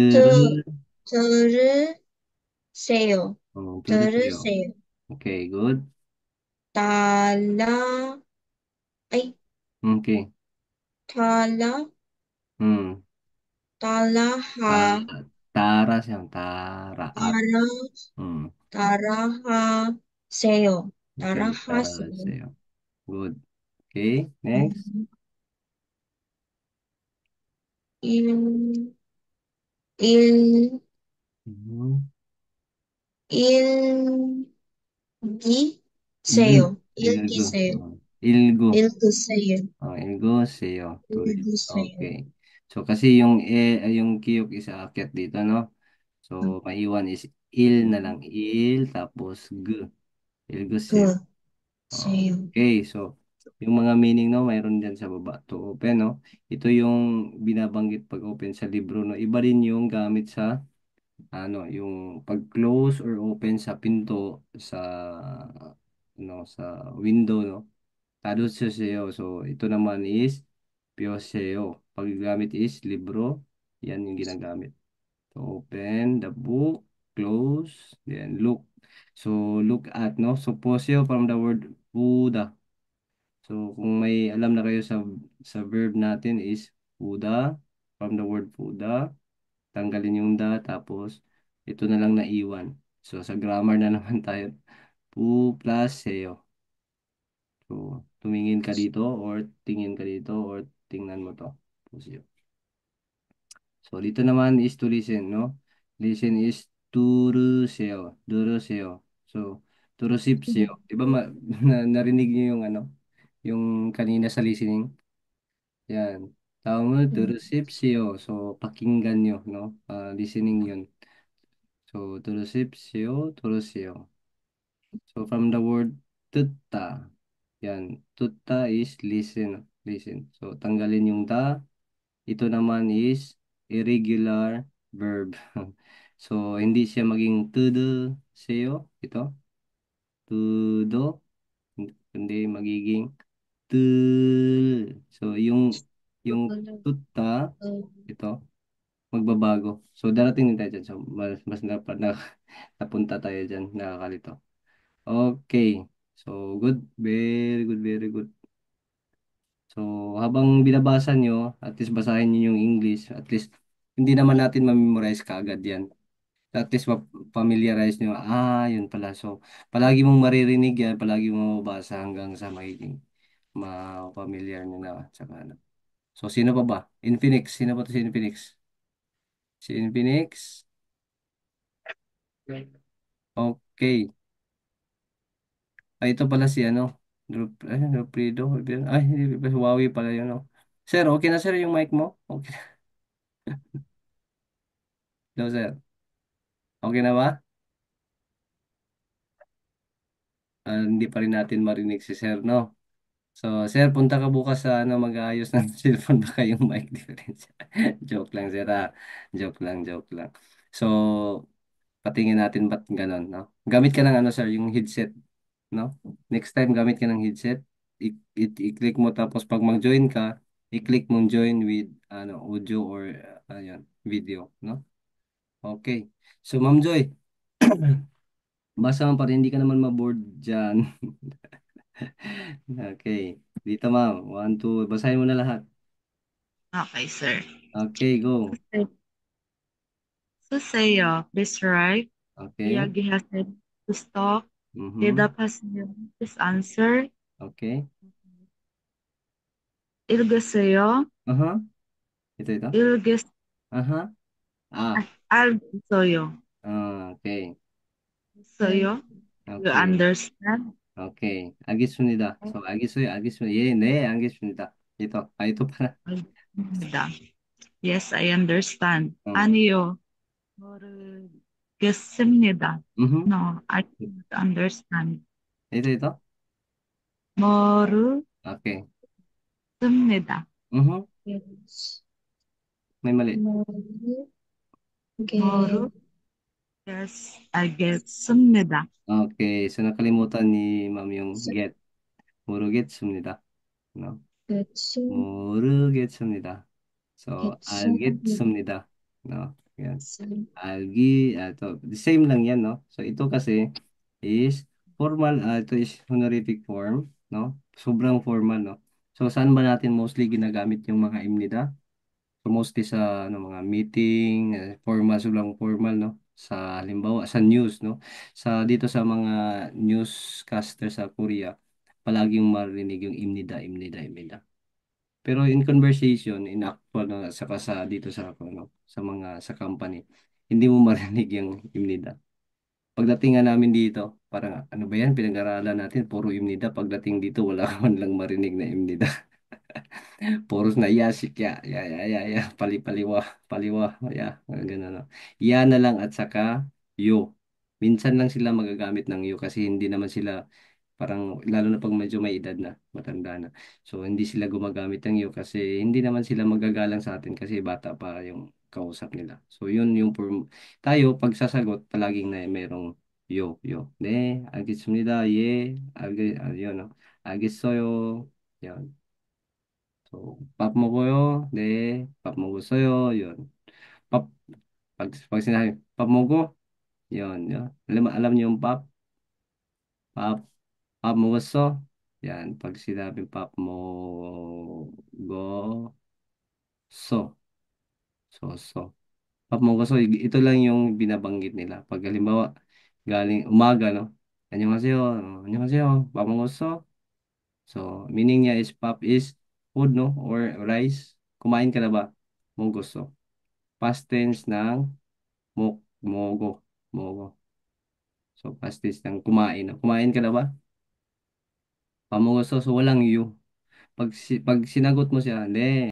Speaker 1: turu.
Speaker 3: teruseo,
Speaker 1: Oh, turusyo.
Speaker 3: teruseo.
Speaker 1: Okay, good.
Speaker 3: Tala, ay,
Speaker 1: Okay.
Speaker 3: tala,
Speaker 1: Hmm.
Speaker 3: talaha,
Speaker 1: Taras yung taraat.
Speaker 3: tara,
Speaker 1: Hmm.
Speaker 3: taraha, seo,
Speaker 1: Okay,
Speaker 3: taraha,
Speaker 1: taras
Speaker 3: seo.
Speaker 1: sa'yo. Good. Okay, next.
Speaker 3: Um, il, il,
Speaker 1: Mhm.
Speaker 3: ilgi,
Speaker 1: Ilgu.
Speaker 3: seo, ilgi,
Speaker 1: Ilgu.
Speaker 3: seo,
Speaker 1: Ilgu.
Speaker 3: ilgi, seo,
Speaker 1: Ilgu sa'yo. Tuloy.
Speaker 3: ilgi, seo.
Speaker 1: Okay. So, kasi yung kiyok is aakyat dito, no? So, maiwan is il na lang. Il, tapos g. Ilgu
Speaker 3: G,
Speaker 1: sa'yo.
Speaker 3: seo.
Speaker 1: Okay, so yung mga meaning no, mayroon diyan sa baba to open no. Ito yung binabanggit pag open sa libro no. Iba rin yung gamit sa yung pag close or open sa pinto sa sa window no. Tadotseo. So ito naman is pioseo. Pag gamit is libro, yan yung ginagamit. So open the book, close, then look. So look at no. So poseo from the word Buddha. So, kung may alam na kayo sa verb natin is puda, from the word puda, tanggalin yung da, tapos ito na lang naiwan. So, sa grammar na naman tayo, pu plus seo. So, tumingin ka dito or tingin ka dito or tingnan mo to. Puseo. So, dito naman is to listen, no? Listen is turuseo, duruseo. So, turusipseo. Di ba narinig niyo yung yung kanina sa listening? Yan. Tawag mo, Durosipsio. So, pakinggan nyo, no? Listening yun. So, Durosipsio, Durosio. So, from the word tutta. Yan. Tutta is listen. Listen. So, tanggalin yung ta. Ito naman is irregular verb. So, hindi siya maging tudo seo. Ito. Tudo. Hindi magiging tu. So, yung tutta, ito, magbabago. So, darating din tayo dyan. So, mas napunta tayo dyan. Nakakalito. Okay. So, good. Very good, very good. So, habang binabasa nyo, at least basahin nyo yung English. At least, hindi naman natin ma-memorize kaagad yan. At least, familiarize nyo. Yun pala. So, palagi mong maririnig yan. Palagi mong mababasa hanggang sa magiging ma-familiar nyo na. Tsaka, ano. So, sino pa ba? Infinix. Sino pa to si Infinix? Si Infinix. Okay. Ay, ito pala si ano. Ruprido. Ay, hindi pa Huawei pala yun. No? Sir, okay na sir yung mic mo? Okay. Hello, sir. Okay na ba? Hindi pa rin natin marinig si sir, no? So, sir, punta ka bukas sa ano, mag-aayos ng cellphone baka yung mic difference. Joke lang, sir. Joke lang. So, patingin natin ba't ganon, no? Gamit ka ng ano, sir, yung headset, no? Next time, gamit ka ng headset. I-click mo tapos pag mag-join ka, i-click mo join with ano, audio or ayun, video, no? Okay. So, Ma'am Joy, basa mo pa rin, hindi ka naman maboard dyan. Okay. Dito, ma'am. One, two. Basahin mo na lahat.
Speaker 4: Okay, sir.
Speaker 1: Okay, go.
Speaker 4: Suseyo, please write.
Speaker 1: Okay.
Speaker 4: 이야기하세요. Gusto.
Speaker 1: Mm-hmm.
Speaker 4: 대답하세요. Please answer.
Speaker 1: Okay.
Speaker 4: 읽으세요.
Speaker 1: Aha. Ito.
Speaker 4: 읽겠어요.
Speaker 1: Aha. Ah.
Speaker 4: 알겠어요.
Speaker 1: Okay.
Speaker 4: 있어요. You
Speaker 1: Okay.
Speaker 4: understand?
Speaker 1: Okay. 알겠습니다. So, 알겠습니다. 예, 네, 알겠습니다. ito pala.
Speaker 4: 알겠습니다. Yes, I understand.
Speaker 1: 어.
Speaker 4: 아니요. 모르겠습니다.
Speaker 1: Mm-hmm.
Speaker 4: No, I don't understand.
Speaker 1: Ito.
Speaker 4: 모르겠습니다.
Speaker 1: Okay. Mm-hmm.
Speaker 3: Yes.
Speaker 1: May mali.
Speaker 3: Okay.
Speaker 4: 알겠습니다.
Speaker 1: Okay. So, nakalimutan ni ma'am yung get. 모르겠습니다. No?
Speaker 3: That's
Speaker 1: 모르겠습니다. So,
Speaker 3: it's
Speaker 1: 알겠습니다. No? Yan. The same lang yan, no? So, ito kasi is formal, ito is honorific form, no? Sobrang formal, no? So, saan ba natin mostly ginagamit yung mga imnida? So, mostly sa ano, mga meeting, formal, sobrang formal, no? Sa halimbawa, sa news, no? Dito sa mga newscaster sa Korea, palaging marinig yung imnida. Pero in conversation, in actual na saka dito sa ano, sa company, hindi mo marinig yung imnida. Pagdating nga namin dito, parang ano ba yan, pinag-aralan natin, puro imnida. Pagdating dito, wala ka man lang marinig na imnida. Puros na yasik, ya, paliwa, ya, gano'n, no. Ya na lang at saka yo. Minsan lang sila magagamit ng yo kasi hindi naman sila parang lalo na pag medyo may edad na, matanda na. So hindi sila gumagamit ng yo kasi hindi naman sila magagalang sa atin kasi bata pa yung kausap nila. So yun yung tayo pag sasagot palaging na merong yo. Ne, 알겠습니다. 예, yun, no. 알겠어요. Yun. So, pop mo ko yo, pop mo gusto yun. Pop, pag sinabi, pop mo ko, yun. Alam niyo yung pop, pop mo gusto, yan. Pag sinabi pop mo go, so. Pop mo gusto, ito lang yung binabanggit nila. Pag halimbawa, galing umaga, no? 안녕하세요, 안녕하세요, pop mo gusto. So, meaning niya is pop is food, no? Or rice. Kumain ka na ba? Mong gusto. Past tense ng mogo. Mogo. So, past tense ng kumain. Kumain ka na ba? Pamungo. So, walang you. Pag sinagot mo siya, hindi.